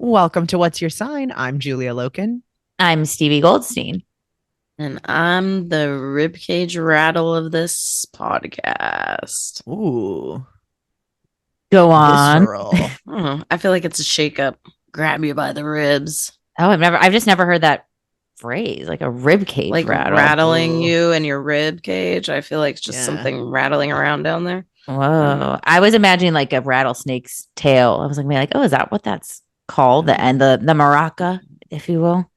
Welcome to What's Your Sign? I'm Julia Loken. I'm Stevie Goldstein. And I'm the ribcage rattle of this podcast. Ooh, Go on. visceral. I feel like it's a shakeup. Grab you by the ribs. Oh, I've just never heard that phrase, like a rib cage Like rattle. rattling Ooh. you in your rib cage. I feel like it's just Yeah. something rattling around down there. Whoa. I was imagining like a rattlesnake's tail. I was like, oh, is that what that's called? The maraca, if you will.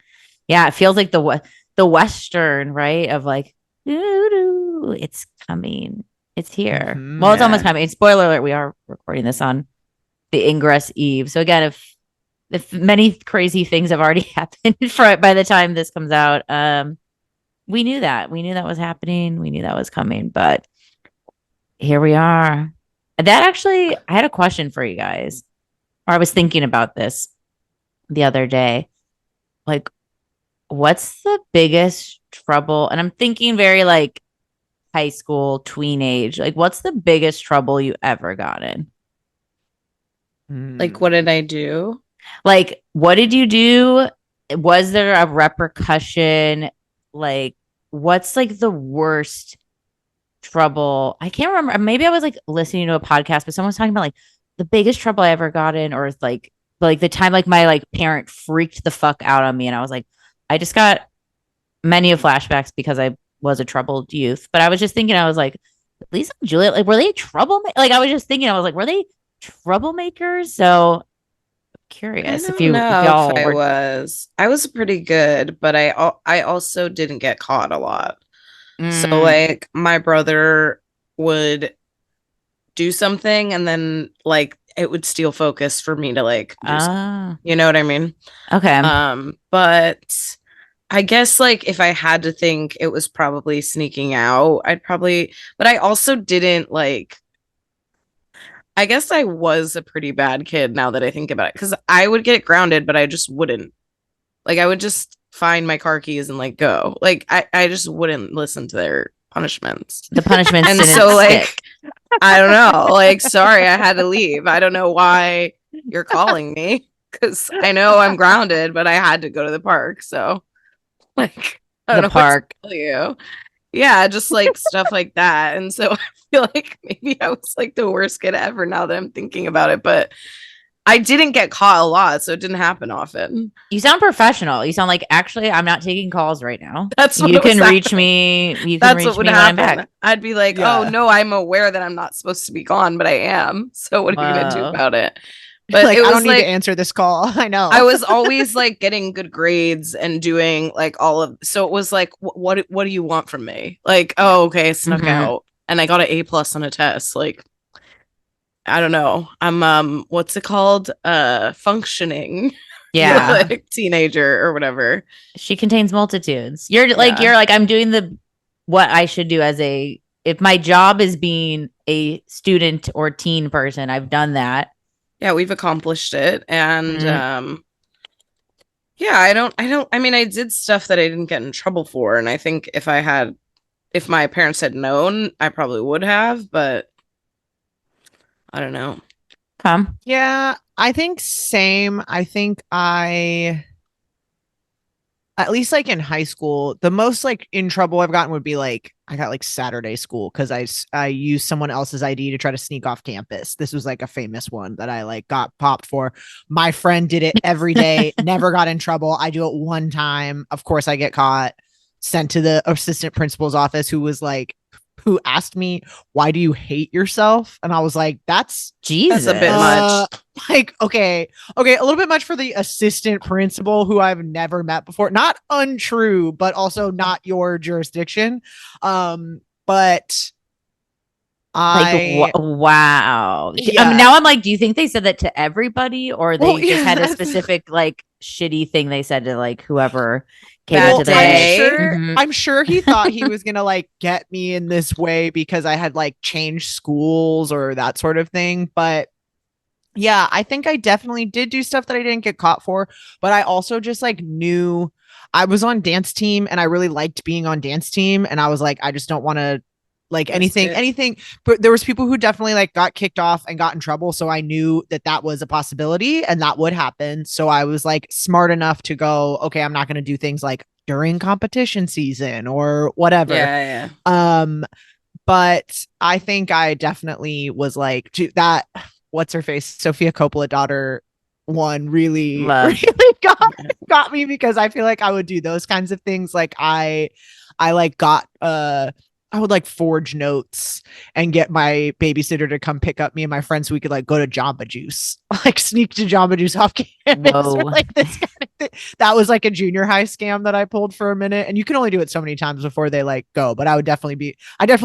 Yeah, it feels like the western, right? Of like, doo-doo, it's coming. It's here. Well, it's almost Yeah. coming. Spoiler alert, we are recording this on the Ingress Eve. So again, if many crazy things have already happened by the time this comes out, we knew that. We knew that was happening. We knew that was coming, but here we are. That actually, I had a question for you guys, or I was thinking about this the other day. Like, what's the biggest trouble? And I'm thinking very like high school, tween age. Like, what's the biggest trouble you ever got in? Like, what did I do? Like, what did you do? Was there a repercussion? Like, what's like the worst trouble? I can't remember. Maybe I was like listening to a podcast, but someone was talking about like the biggest trouble I ever got in, or like the time like my like parent freaked the fuck out on me, and I was like, I just got many of flashbacks because I was a troubled youth. But I was just thinking, I was like, Lisa and Juliet, like, were they troublemakers? Like, I was just thinking, I was like, were they troublemakers? So I curious if don't you if know y'all if I were. was. I was pretty good, but I also didn't get caught a lot. So Mm, like my brother would do something and then like it would steal focus for me to like do something. ah, You know what I mean? okay. But I guess like if I had to think it was probably sneaking out, I'd probably but I also didn't like I guess I was a pretty bad kid now that I think about it because I would get grounded, but I just wouldn't. Like I would just find my car keys and like go. Like I just wouldn't listen to their punishments. The punishments And didn't so like stick. I don't know. Like, sorry, I had to leave. I don't know why you're calling me because I know I'm grounded, but I had to go to the park. So, like, I don't The know what to park. tell you. Yeah, just like stuff like that. And so I feel like maybe I was like the worst kid ever now that I'm thinking about it, but I didn't get caught a lot, so it didn't happen often. You sound professional. You sound like actually I'm not taking calls right now. That's what You was can reach happening. me. You can That's what reach would me when I'm back. happen. I'd be like, oh Yeah. no, I'm aware that I'm not supposed to be gone, but I am. So what are you gonna do Whoa. about it? But Like, it I don't was need to like answer this call. I know. I was always like getting good grades and doing like all of so it was like what do you want from me? Like, oh okay, I snuck Mhm. out and I got an A plus on a test. Like, I don't know. I'm what's it called? Functioning Yeah. like teenager or whatever. She contains multitudes. You're like Yeah. I'm doing the what I should do as a if my job is being a student or teen person, I've done that. Yeah, we've accomplished it. And Mm, yeah, I mean I did stuff that I didn't get in trouble for. And I think if my parents had known, I probably would have, but I don't know. come. Yeah, I think same. I think at least like in high school, the most like in trouble I've gotten would be like I got like Saturday school because I used someone else's ID to try to sneak off campus. This was like a famous one that I like got popped for. My friend did it every day, never got in trouble. I do it one time. Of course, I get caught, sent to the assistant principal's office, who asked me, "Why do you hate yourself?" And I was like, That's a bit Jesus. much. like okay, a little bit much for the assistant principal who I've never met before. Not untrue, but also not your jurisdiction. But Like I wow. yeah. Now I'm like, do you think they said that to everybody, or Well, they just yeah, had a that's specific like shitty thing they said to like whoever came Bad into well, their day? day. Mhm. I'm sure he thought he was gonna like get me in this way because I had like changed schools or that sort of thing. But yeah, I think I definitely did do stuff that I didn't get caught for, but I also just like knew I was on dance team and I really liked being on dance team and I was like I just don't want to Like Missed it. anything, but there was people who definitely like got kicked off and got in trouble. So I knew that that was a possibility and that would happen. So I was like smart enough to go, okay, I'm not going to do things like during competition season or whatever. Yeah, But I think I definitely was like that. What's her face? Sophia Coppola daughter one really, Love. really got me because I feel like I would do those kinds of things. Like I like got I would like forge notes and get my babysitter to come pick up me and my friends so we could like go to Jamba Juice, like sneak to Jamba Juice off campus or Whoa. like this kind of thing. That was like a junior high scam that I pulled for a minute. And you can only do it so many times before they like go. But I definitely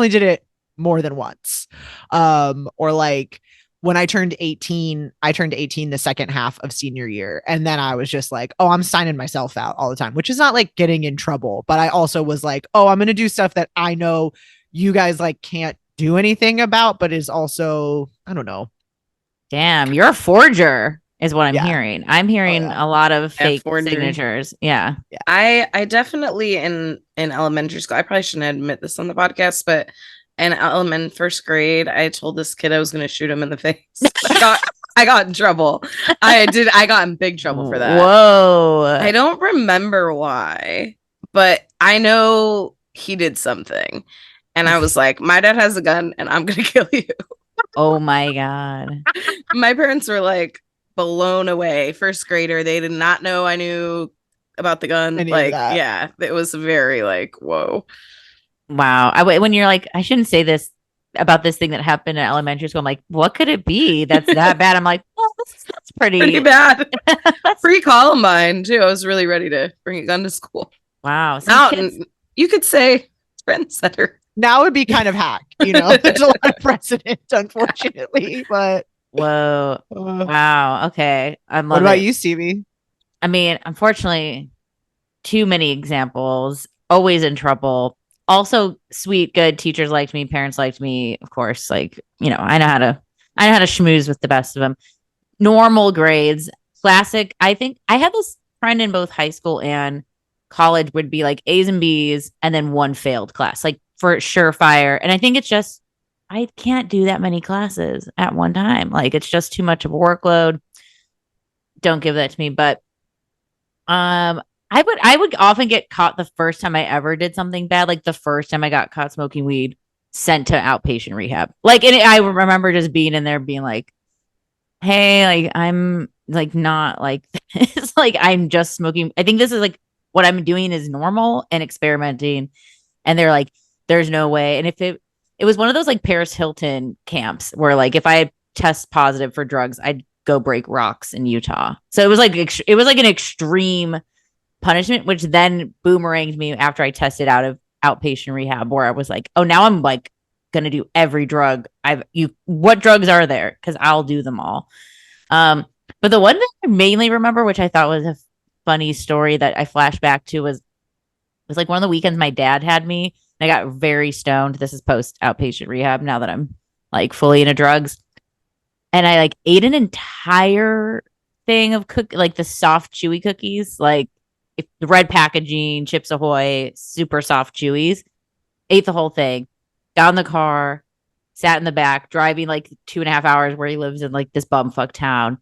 did it more than once. Or like when I turned 18 the second half of senior year. And then I was just like, oh, I'm signing myself out all the time, which is not like getting in trouble. But I also was like, oh, I'm going to do stuff that I know you guys like can't do anything about, but is also, I don't know. Damn, you're a forger is what I'm Yeah. hearing. I'm hearing yeah. a lot of Yeah, fake forgery. signatures. Yeah. I definitely in elementary school, I probably shouldn't admit this on the podcast, but in first grade, I told this kid I was going to shoot him in the face. I got in trouble. I got in big trouble for that. Whoa. I don't remember why, but I know he did something. And I was like, my dad has a gun and I'm going to kill you. Oh my God. My parents were like blown away. First grader, they did not know I knew about the gun. Any of like, that. yeah, it was very like, whoa. Wow. When you're like, I shouldn't say this about this thing that happened in elementary school. I'm like, what could it be that's that bad? I'm like, well, that's pretty bad. Free Columbine too. I was really ready to bring a gun to school. Wow. Now, you could say trendsetter. Now would be kind of hack, you know. There's a lot of precedent, unfortunately. But whoa. Wow. Okay. What about you, Stevie? I mean, unfortunately, too many examples. Always in trouble. Also sweet, good. Teachers liked me. Parents liked me. Of course, like, you know, I know how to schmooze with the best of them. Normal grades. Classic. I think I had this friend in both high school and college would be like A's and B's and then one failed class, like for surefire. And I think it's just, I can't do that many classes at one time. Like it's just too much of a workload. Don't give that to me. But I would often get caught the first time I ever did something bad. Like the first time I got caught smoking weed, sent to outpatient rehab. Like, and I remember just being in there being like, hey, like I'm like not like this. Like I'm just smoking. I think this is like what I'm doing is normal and experimenting. And they're like, there's no way. And if it was one of those like Paris Hilton camps where like if I test positive for drugs, I'd go break rocks in Utah. So it was like an extreme punishment, which then boomeranged me after I tested out of outpatient rehab, where I was like, oh, now I'm like gonna do every drug what drugs are there, because I'll do them all. But the one that I mainly remember, which I thought was a funny story that I flashed back to, was like one of the weekends my dad had me and I got very stoned. This is post outpatient rehab now that I'm like fully into drugs, and I like ate an entire thing of like the soft chewy cookies, like the red packaging, Chips Ahoy, super soft chewies. Ate the whole thing, got in the car, sat in the back, driving like 2.5 hours where he lives in like this bumfuck town,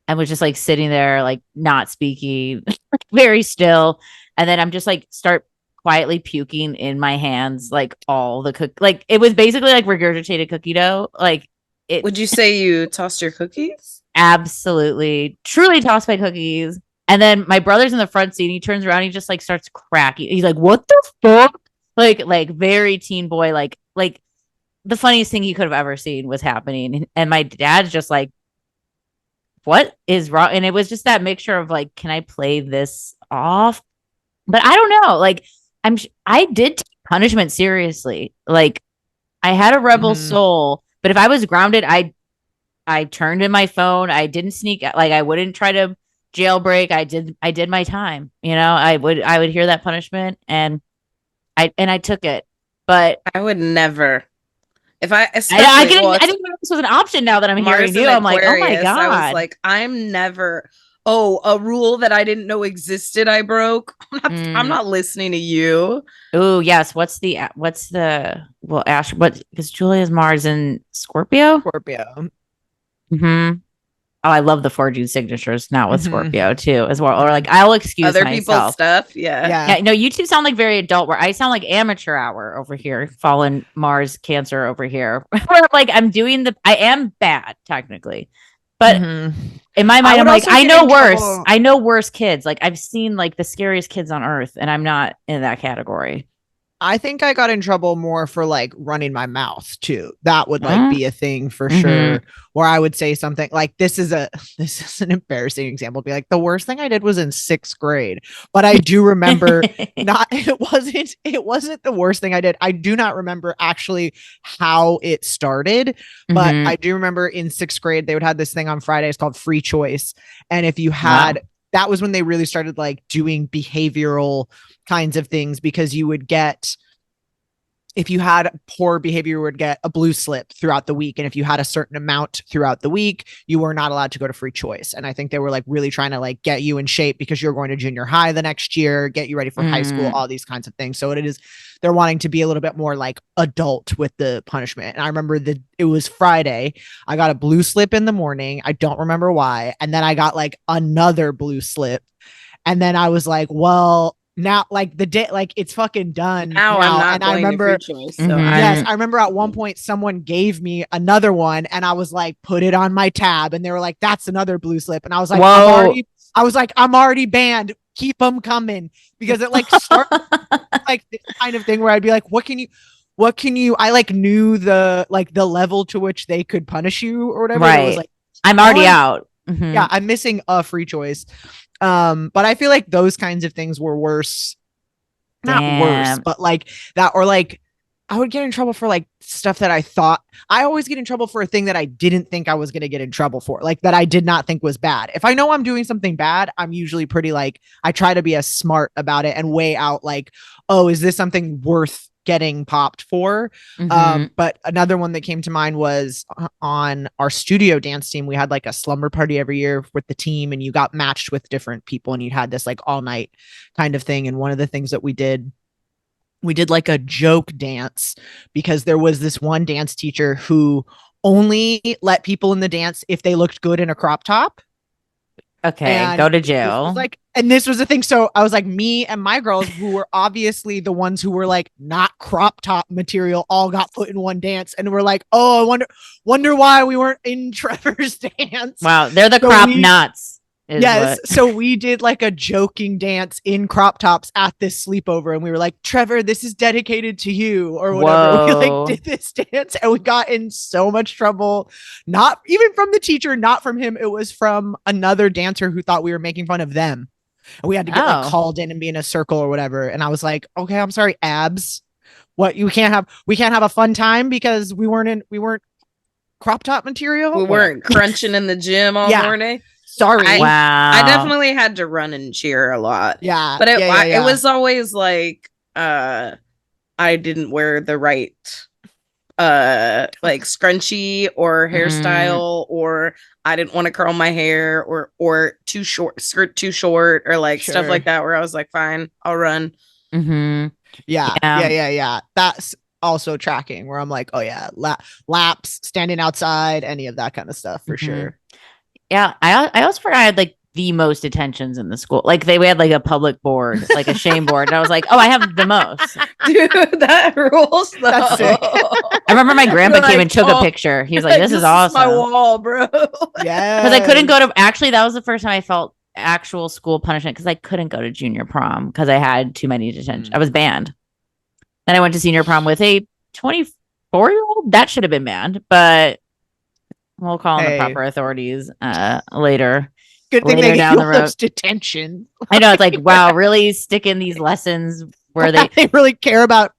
and was just like sitting there, like not speaking, very still. And then I'm just like start quietly puking in my hands, like all the like it was basically like regurgitated cookie dough. Like it. Would you say you tossed your cookies? Absolutely, truly tossed my cookies. And then my brother's in the front seat. And he turns around. And he just like starts cracking. He's like, "What the fuck?" Like very teen boy. Like the funniest thing he could have ever seen was happening. And my dad's just like, "What is wrong?" And it was just that mixture of like, "Can I play this off?" But I don't know. Like I did take punishment seriously. Like I had a rebel soul. But if I was grounded, I turned in my phone. I didn't sneak. Like I wouldn't try to jailbreak. I did my time. You know, I would hear that punishment and I took it. But I would never. If I didn't know this was an option now that I'm hearing you. I'm like, oh my God. I was like, I'm never. Oh, a rule that I didn't know existed, I broke. I'm not listening to you. Oh, yes. What's the well, Ash, what, because Julia's Mars in Scorpio? Scorpio. Mm-hmm. Oh, I love the 4G signatures now with Scorpio too, as well. Or like, I'll excuse other myself. people's stuff. Yeah. No, you two sound like very adult. Where I sound like amateur hour over here, fallen Mars Cancer over here. Like I am bad technically, but in my mind, I'm like, I know worse. I know worse kids. Like I've seen like the scariest kids on earth, and I'm not in that category. I think I got in trouble more for like running my mouth too. That would like be a thing for sure. Where I would say something like, this is an embarrassing example. Be like, the worst thing I did was in 6th grade, but I do remember it wasn't the worst thing I did. I do not remember actually how it started, but I do remember in 6th grade, they would have this thing on Fridays called free choice. And if you had, that was when they really started like doing behavioral kinds of things, because you would get, if you had poor behavior, you would get a blue slip throughout the week. And if you had a certain amount throughout the week, you were not allowed to go to free choice. And I think they were like really trying to like get you in shape because you're going to junior high the next year, get you ready for high school, all these kinds of things. So they're wanting to be a little bit more like adult with the punishment. And I remember that it was Friday. I got a blue slip in the morning. I don't remember why. And then I got like another blue slip. And then I was like, well, now like the day, like it's fucking done now. I'm not and going I remember to free choice, so yes, I remember at one point someone gave me another one and I was like, put it on my tab, and they were like, that's another blue slip. And I was like, I'm already banned. Keep them coming, because it like started like this kind of thing where I'd be like, what can you I like knew the level to which they could punish you or whatever. Right. It was like, I'm already out. Yeah, I'm missing a free choice. But I feel like those kinds of things were worse. Not worse, but like that, or like I would get in trouble for like stuff that I always get in trouble for a thing that I didn't think I was going to get in trouble for, like that I did not think was bad. If I know I'm doing something bad, I'm usually pretty like, I try to be as smart about it and weigh out like, oh, is this something worth getting popped for? But another one that came to mind was on our studio dance team. We had like a slumber party every year with the team, and you got matched with different people, and you had this like all night kind of thing. And one of the things that we did like a joke dance, because there was this one dance teacher who only let people in the dance if they looked good in a crop top. Okay, and go to jail. And this was the thing. So I was like, me and my girls, who were obviously the ones who were like not crop top material, all got put in one dance, and we're like, oh, I wonder why we weren't in Trevor's dance. Wow, they're the crop nuts. Yes. So we did like a joking dance in crop tops at this sleepover, and we were like, Trevor, this is dedicated to you or whatever. We like did this dance, and we got in so much trouble, not even from the teacher, not from him. It was from another dancer who thought we were making fun of them. And we had to get like called in and be in a circle or whatever. And I was like, okay, I'm sorry, abs. What, we can't have a fun time because we weren't crop top material. We weren't crunching in the gym all morning. Sorry. I definitely had to run and cheer a lot. Yeah. But it was always like I didn't wear the right like scrunchie or hairstyle, or I didn't want to curl my hair, or too short, skirt too short, or like stuff like that, where I was like, fine, I'll run. Yeah. That's also tracking where I'm like, oh yeah, laps, standing outside, any of that kind of stuff for sure. Yeah, I also forgot I had like the most attentions in the school. Like we had like a public board, like a shame board. And I was like, oh, I have the most. Dude, that rules though. That's sick. I remember my grandpa came and took a picture. He was like, this is awesome. My wall, bro. Yeah. Because I couldn't go to, actually, that was the first time I felt actual school punishment, because I couldn't go to junior prom because I had too many detention. I was banned. Then I went to senior prom with a 24-year-old. That should have been banned, but we'll call on the proper authorities later. Good thing they down the road. Detention. I know, it's like, wow, really sticking these lessons where they really care about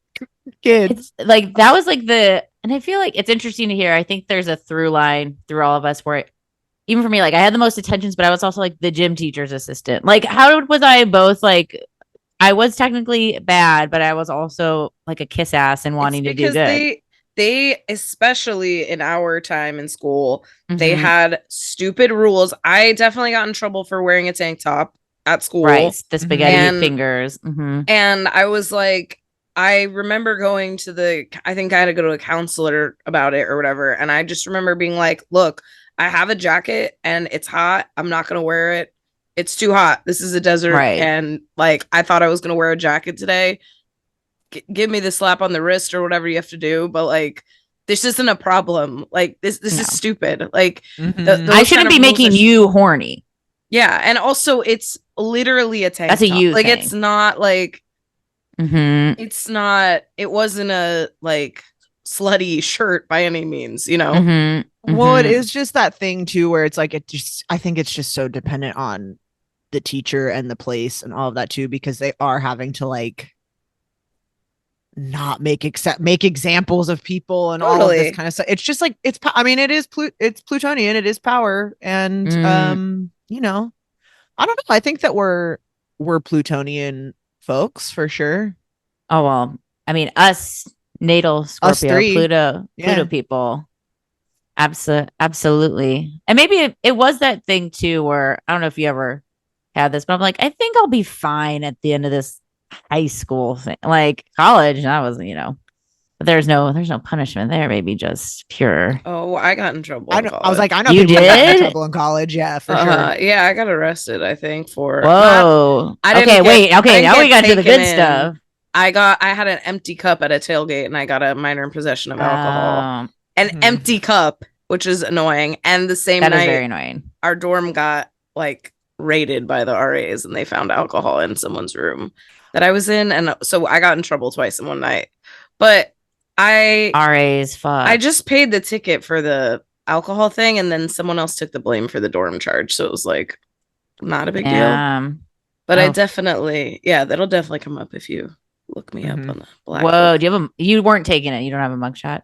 kids. It's like that was like and I feel like it's interesting to hear. I think there's a through line through all of us where even for me, like I had the most attentions, but I was also like the gym teacher's assistant. Like, how was I both like? I was technically bad, but I was also like a kiss ass and wanting to do good. they, especially in our time in school, they Mhm. had stupid rules. I definitely got in trouble for wearing a tank top at school. Right. The spaghetti And- fingers. Mhm. And I was like, I remember going to I think I had to go to a counselor about it or whatever. And I just remember being like, look, I have a jacket and it's hot. I'm not going to wear it. It's too hot. This is a desert. Right. And like, I thought I was going to wear a jacket today. Give me the slap on the wrist or whatever you have to do. But like, this isn't a problem. Like this No. is stupid. Like I shouldn't be making you horny. Yeah. And also it's literally a tank That's a top. you Like thing. it's not like, it's not, it wasn't a like slutty shirt by any means, you know? Well, it is just that thing too, where it's like, I think it's just so dependent on the teacher and the place and all of that too, because they are having to like not make examples of people and all of this kind of stuff. It's just like, I mean, it's Plutonian, it is power. And, you know, I don't know. I think that we're Plutonian folks for sure. Oh, well, I mean, us natal Scorpio, Pluto people. Absolutely. And maybe it was that thing too, where I don't know if you ever had this, but I'm like, I think I'll be fine at the end of this high school thing. Like college, I was, you know, but there's no punishment there, maybe just pure. Oh, I got in trouble. I was like, I know you people got in did trouble in college. Yeah, for sure. Yeah, I got arrested, I think, for whoa. Okay, now we got to the good stuff. I had an empty cup at a tailgate and I got a minor in possession of alcohol. An empty cup, which is annoying. And the same night, that is very annoying. Our dorm got like raided by the RAs and they found alcohol in someone's room that I was in. And so I got in trouble twice in one night. But RAs, fuck. I just paid the ticket for the alcohol thing and then someone else took the blame for the dorm charge. So it was like not a big deal. But I definitely, that'll definitely come up if you look me up on the black. Whoa, you weren't taking it. You don't have a mugshot?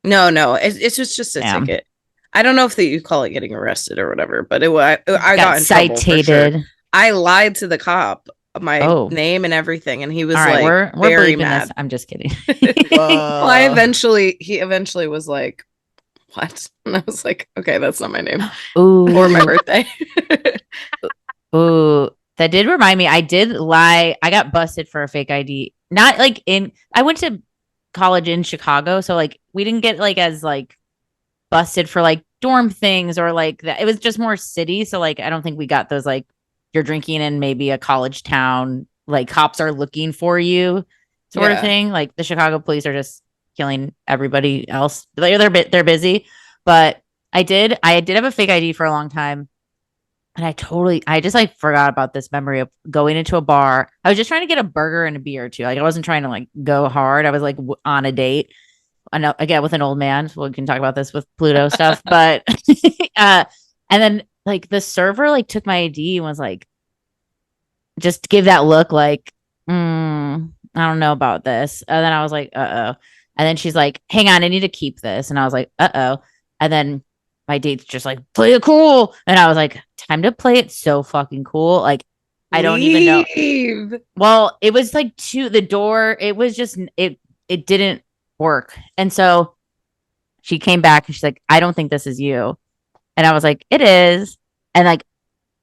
No, it's just a ticket. I don't know if you call it getting arrested or whatever, but I got in cited. Trouble for sure. I lied to the cop my name and everything, and he was like, we're very mad. This. I'm just kidding. Well, he eventually was like, what? And I was like, okay, that's not my name. Ooh. Or my birthday. Ooh, that did remind me. I did lie. I got busted for a fake ID. Not like I went to college in Chicago, so like we didn't get like as like busted for like dorm things or like that. It was just more city, so like I don't think we got those like you're drinking in maybe a college town, like cops are looking for you sort of thing. Like the Chicago police are just killing everybody else. They're busy, but I did have a fake ID for a long time. And I just like forgot about this memory of going into a bar. I was just trying to get a burger and a beer too. Like I wasn't trying to like go hard. I was like on a date. I know, again, with an old man. So we can talk about this with Pluto stuff. But and then like the server like took my ID and was like, just give that look like, I don't know about this. And then I was like, uh-oh. And then she's like, hang on, I need to keep this. And I was like, uh-oh. And then my date's just like, play it cool. And I was like, time to play it so fucking cool. Like, I don't even know. Well, it was like to the door. It was just, it didn't work. And so she came back and she's like, I don't think this is you. And I was like, it is. And like,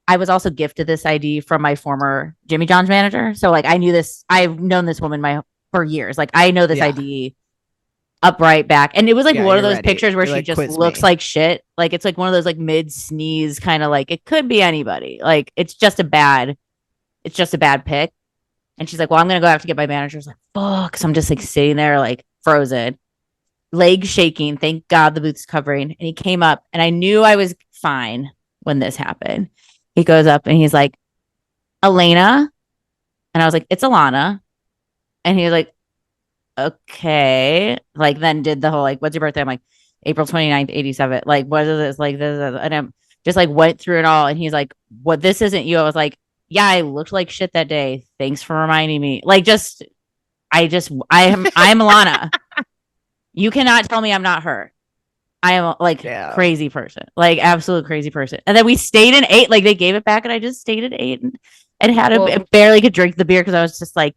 I was also gifted this ID from my former Jimmy John's manager. So like, I knew this, I've known this woman for years. Like I know this ID upright back. And it was like one of those pictures where she just looks like shit. Like it's like one of those like mid sneeze kind of like, it could be anybody. Like it's just a bad pick. And she's like, well, I'm going to go have to get my manager. I was like, fuck. So I'm just like sitting there like frozen, legs shaking. Thank God the booth's covering. And he came up and I knew I was fine when this happened. He goes up and he's like, Elena. And I was like, it's Alana. And he was like, okay. Like then did the whole, like, what's your birthday? I'm like, April 29th, 87. Like, what is this? Like, this. And I'm just like, went through it all. And he's like, what, this isn't you. I was like, yeah, I looked like shit that day. Thanks for reminding me. Like, I am Alana. You cannot tell me I'm not her. I am like crazy person, like absolute crazy person. And then we stayed and ate, like they gave it back and I just stayed and ate and had barely could drink the beer because I was just like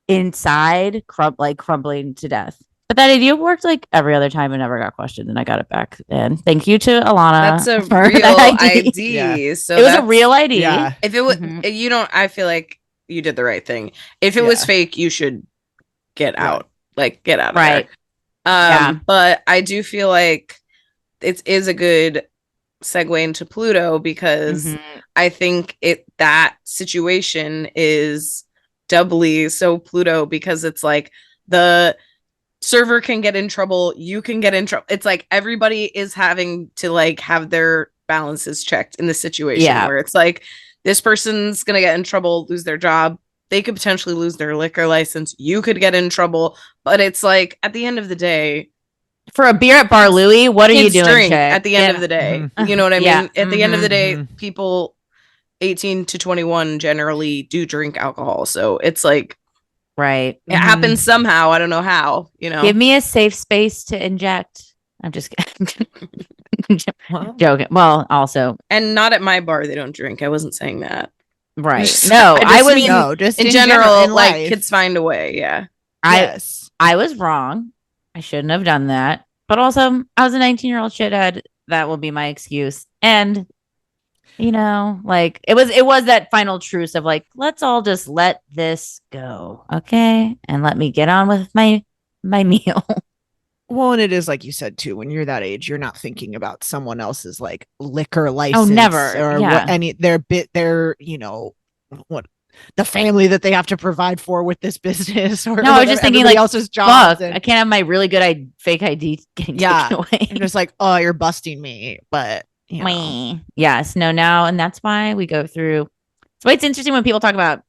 inside crumbling to death. But that idea worked like every other time and never got questioned, and I got it back. And thank you to Alana. That's a for real that ID. Yeah. So It was a real ID. Yeah. If it was, Mhm. you don't. I feel like you did the right thing. If it was Yeah. fake, you should get Right. out. Like get out of Right. there. Yeah. But I do feel like it is a good segue into Pluto because Mhm. I think that situation is doubly so Pluto because it's like the server can get in trouble, you can get in trouble. It's like everybody is having to like have their balances checked in this situation Yeah. where it's like this person's gonna get in trouble, lose their job. They could potentially lose their liquor license. You could get in trouble, but it's like at the end of the day, For a beer at Bar Louie, what are you kids doing, drink chick? at the end of the day. You know what I Yeah. mean? At the end of the day, Mhm. people 18 to 21 generally do drink alcohol. So it's like Right. it happens somehow. I don't know how, you know. Give me a safe space to inject. I'm just kidding. Well, Joking. Well, also, And not at my bar, they don't drink. I wasn't saying that. right. Just- No, I I just was mean no, just in general, in like life. kids find a way. Yeah. Yes. I was wrong. I shouldn't have done that. But also, I was a 19-year-old shithead. That will be my excuse. And you know, like it was that final truce of like, let's all just let this go, okay? And let me get on with my meal. Well, and it is like you said too, when you're that age, you're not thinking about someone else's like liquor license never. or Yeah. what any their you know what the family that they have to provide for with this business or No, I was just thinking everybody like else's jobs. fuck, I can't have my really good fake ID getting Yeah. taken away. You're just like, oh, you're busting me, but you know. Meh. Yes, no, now, and that's why we go through. That's why it's interesting when people talk about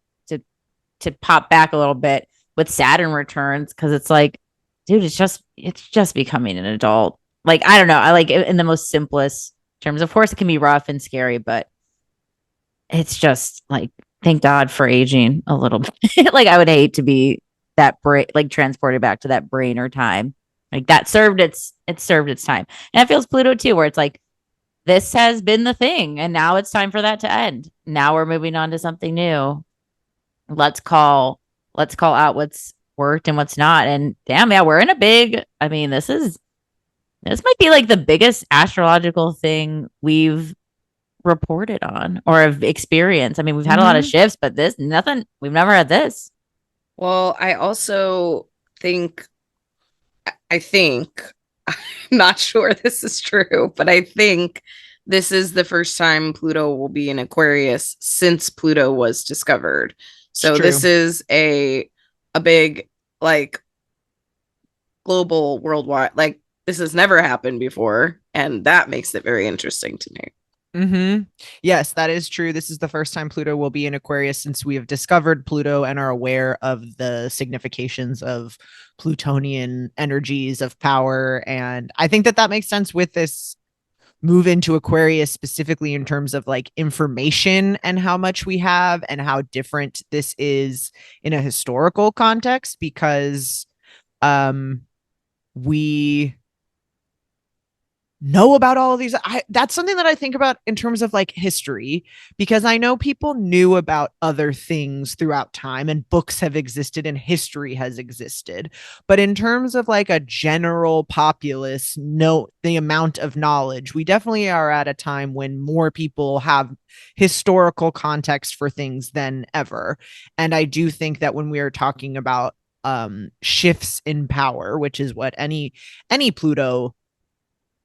to pop back a little bit with Saturn returns because it's like, dude, it's just becoming an adult. Like I don't know, I like it in the most simplest terms. Of course, it can be rough and scary, but it's just like thank God for aging a little bit. Like I would hate to be that like transported back to that brainer time. Like that served its time, and it feels Pluto too, where it's like this has been the thing and now it's time for that to end. Now we're moving on to something new. Let's call out what's worked and what's not. And damn, yeah, we're in a big, I mean, this might be like the biggest astrological thing we've reported on or have experienced. I mean, we've had a lot of shifts, but we've never had this. Well, I also I think, I'm not sure this is true, but I think this is the first time Pluto will be in Aquarius since Pluto was discovered. So this is a big like global worldwide, like this has never happened before, and that makes it very interesting to me. Yes, that is true. This is the first time Pluto will be in Aquarius since we have discovered Pluto and are aware of the significations of Plutonian energies of power. And I think that makes sense with this move into Aquarius, specifically in terms of like information and how much we have and how different this is in a historical context, because we know about all of these. That's something that I think about in terms of like history, because I know people knew about other things throughout time and books have existed and history has existed. But in terms of like a general populace, know the amount of knowledge, we definitely are at a time when more people have historical context for things than ever. And I do think that when we are talking about shifts in power, which is what any Pluto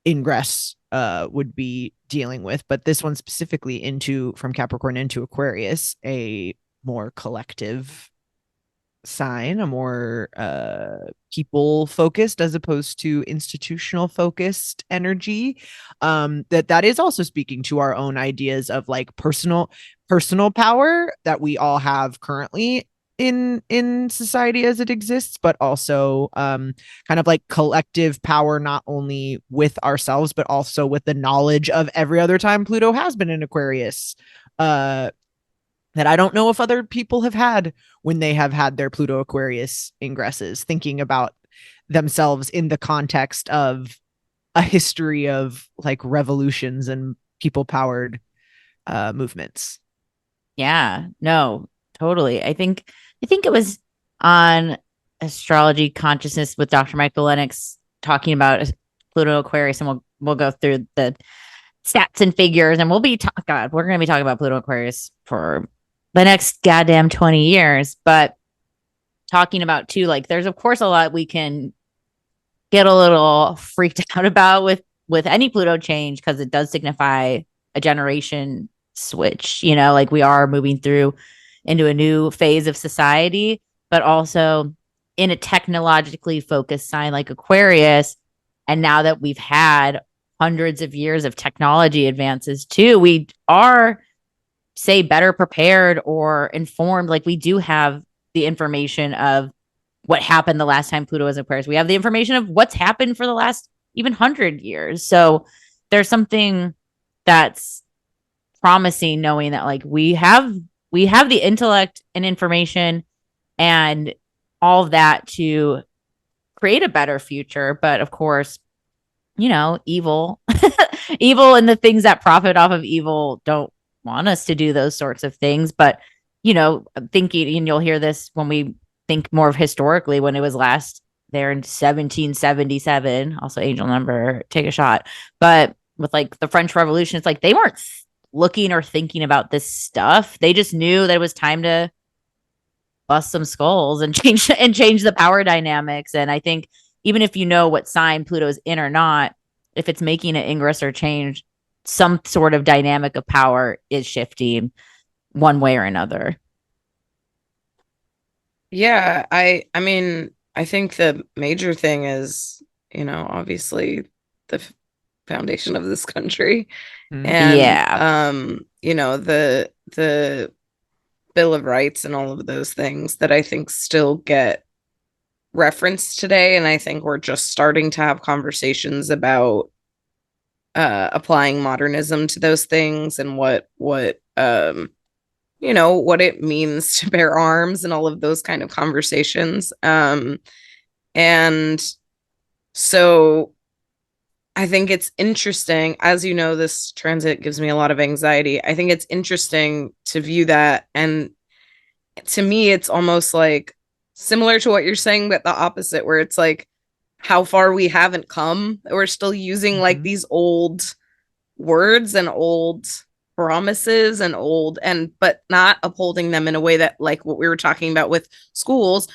ingress would be dealing with, but this one specifically into from Capricorn into Aquarius, a more collective sign, a more people focused as opposed to institutional focused energy, that is also speaking to our own ideas of like personal power that we all have currently in society as it exists, but also kind of like collective power, not only with ourselves but also with the knowledge of every other time Pluto has been in Aquarius, that I don't know if other people have had when they have had their Pluto Aquarius ingresses, thinking about themselves in the context of a history of like revolutions and people powered movements. Yeah, no, totally. I think it was on Astrology Consciousness with Dr. Michael Lennox talking about Pluto Aquarius, and we'll go through the stats and figures, and we're going to be talking about Pluto Aquarius for the next goddamn 20 years. But talking about too, like, there's of course a lot we can get a little freaked out about with any Pluto change, because it does signify a generation switch, like we are moving through into a new phase of society, but also in a technologically focused sign like Aquarius. And now that we've had hundreds of years of technology advances too, we are, say, better prepared or informed. Like, we do have the information of what happened the last time Pluto was in Aquarius. We have the information of what's happened for the last even 100 years. So there's something that's promising, knowing that like we have the intellect and information and all of that to create a better future. But of course, evil evil and the things that profit off of evil don't want us to do those sorts of things. But thinking, and you'll hear this when we think more of historically, when it was last there in 1777, also angel number, take a shot. But with like the French Revolution, it's like they weren't looking or thinking about this stuff. They just knew that it was time to bust some skulls and change the power dynamics. And I think even if you know what sign Pluto's in or not, if it's making an ingress or change, some sort of dynamic of power is shifting one way or another. Yeah, I mean, I think the major thing is, obviously the foundation of this country. And the Bill of Rights and all of those things that I think still get referenced today. And I think we're just starting to have conversations about applying modernism to those things, and what it means to bear arms and all of those kind of conversations. And so I think it's interesting, as this transit gives me a lot of anxiety. I think it's interesting to view that. And to me, it's almost like similar to what you're saying, but the opposite, where it's like how far we haven't come. We're still using like these old words and old promises but not upholding them in a way that, like what we were talking about with schools,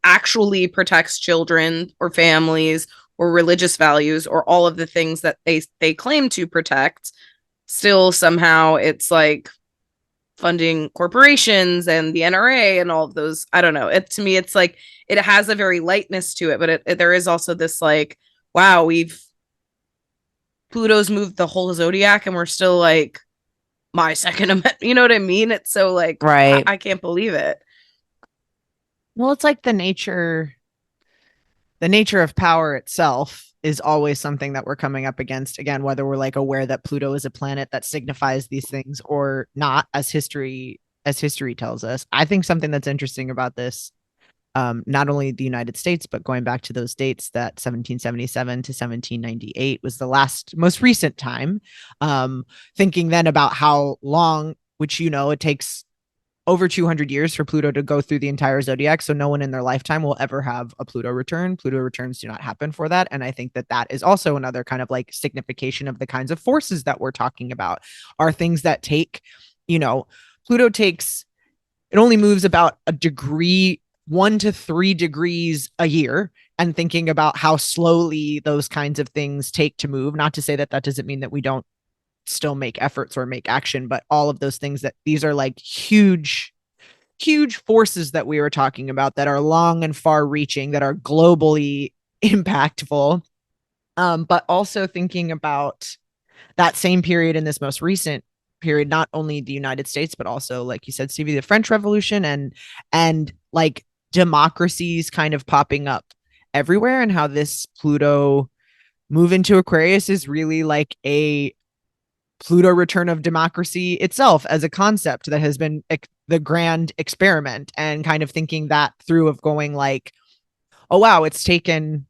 actually protects children or families or religious values or all of the things that they claim to protect. Still somehow it's like funding corporations and the NRA and all of those. I don't know. To me, it's like it has a very lightness to it, but there is also this like, wow, Pluto's moved the whole zodiac and we're still like my second amendment. You know what I mean? It's so like, right. I can't believe it. Well, it's like the nature of power itself is always something that we're coming up against, again, whether we're like aware that Pluto is a planet that signifies these things or not, as history tells us. I think something that's interesting about this, not only the United States, but going back to those dates, that 1777 to 1798 was the most recent time. Thinking then about how long, which, it takes over 200 years for Pluto to go through the entire zodiac. So no one in their lifetime will ever have a Pluto return. Pluto returns do not happen for that. And I think that is also another kind of like signification of the kinds of forces that we're talking about, are things that take, Pluto takes, it only moves about a degree, 1 to 3 degrees a year, and thinking about how slowly those kinds of things take to move. Not to say that doesn't mean that we don't still make efforts or make action, but all of those things, that these are like huge forces that we were talking about, that are long and far reaching, that are globally impactful. But also thinking about that same period in this most recent period, not only the United States, but also, like you said, Stevie, the French Revolution, and like democracies kind of popping up everywhere, and how this Pluto move into Aquarius is really like a Pluto return of democracy itself as a concept that has been the grand experiment, and kind of thinking that through, of going like, oh wow, it's taken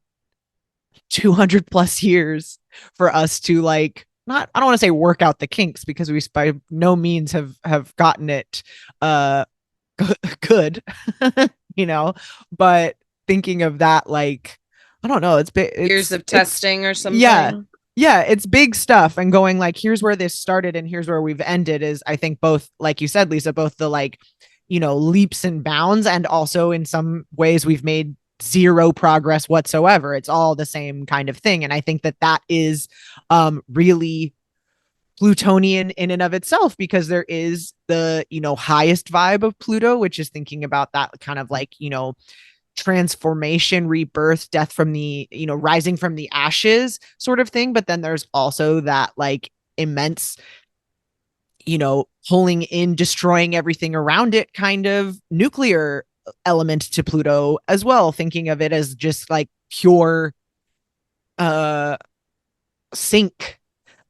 200 plus years for us to like, I don't want to say work out the kinks, because we by no means have gotten it good, but thinking of that like, I don't know, it's big. Years of testing or something. Yeah, it's big stuff, and going like, here's where this started and here's where we've ended is, I think, both, like you said, Lisa, both the like, leaps and bounds, and also in some ways we've made zero progress whatsoever. It's all the same kind of thing. And I think that is really Plutonian in and of itself, because there is the, highest vibe of Pluto, which is thinking about that kind of like, transformation, rebirth, death from the, rising from the ashes sort of thing. But then there's also that like immense, pulling in, destroying everything around it kind of nuclear element to Pluto as well, thinking of it as just like pure sync.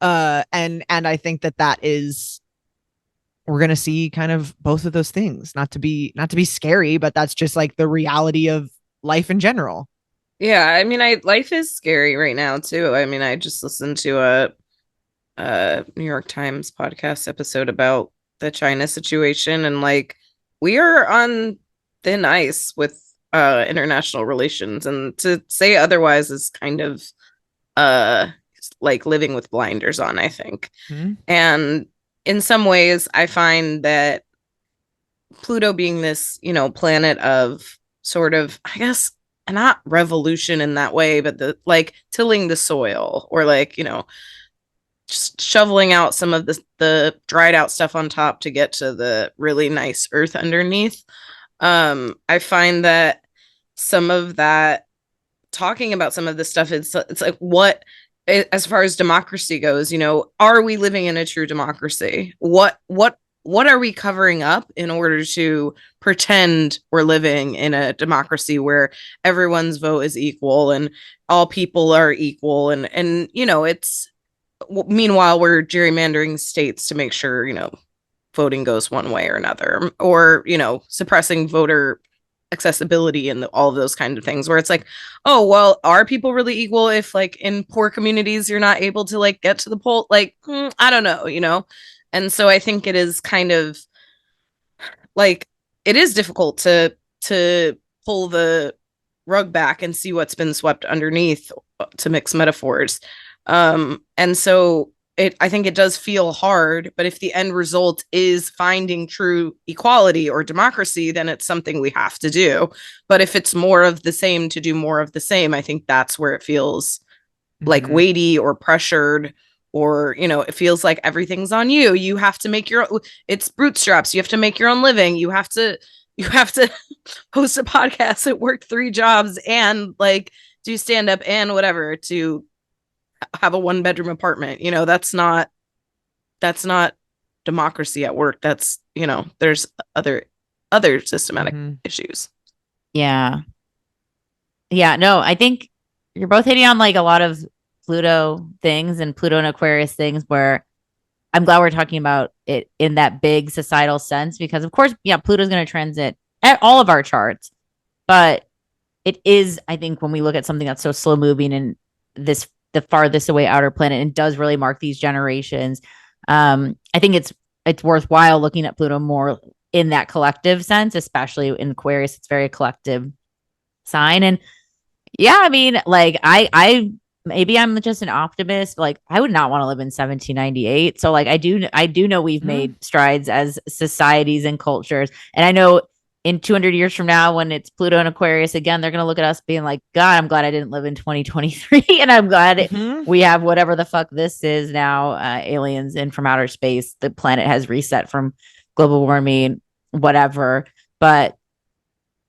And I think that is, we're going to see kind of both of those things, not to be scary, but that's just like the reality of life in general. Yeah, I mean, life is scary right now too. I mean, I just listened to a New York Times podcast episode about the China situation, and like we are on thin ice with international relations, and to say otherwise is kind of like living with blinders on, I think. Mm-hmm. And in some ways, I find that Pluto being this, planet of sort of, I guess, not revolution in that way, but the like tilling the soil, or like, just shoveling out some of the dried out stuff on top to get to the really nice earth underneath. I find that some of that, talking about some of this stuff, it's like, what, as far as democracy goes, are we living in a true democracy? What are we covering up in order to pretend we're living in a democracy where everyone's vote is equal and all people are equal, and it's, meanwhile we're gerrymandering states to make sure voting goes one way or another, or suppressing voter accessibility and all of those kind of things, where it's like, oh well, are people really equal if like in poor communities you're not able to like get to the poll? Like, I don't know. And so I think it is kind of like, it is difficult to pull the rug back and see what's been swept underneath, to mix metaphors. And so I think it does feel hard, but if the end result is finding true equality or democracy, then it's something we have to do. But if it's more of the same to do more of the same, I think that's where it feels like weighty or pressured, or, it feels like everything's on you. You have to make it's bootstraps. You have to make your own living. You have to host a podcast and work 3 jobs and like do stand up and whatever to have a 1-bedroom apartment. That's not democracy at work. That's, there's other systematic issues. Yeah. No, I think you're both hitting on like a lot of Pluto things and Pluto and Aquarius things, where I'm glad we're talking about it in that big societal sense, because of course, Pluto's going to transit at all of our charts, but it is, I think, when we look at something that's so slow moving and the farthest away outer planet, and does really mark these generations. I think it's worthwhile looking at Pluto more in that collective sense, especially in Aquarius. It's very collective sign. And I mean, like I maybe I'm just an optimist. Like I would not want to live in 1798. So like I do know we've made strides as societies and cultures. And I know in 200 years from now, when it's Pluto and Aquarius again, they're going to look at us being like, God, I'm glad I didn't live in 2023. And I'm glad we have whatever the fuck this is now, aliens in from outer space. The planet has reset from global warming, whatever. But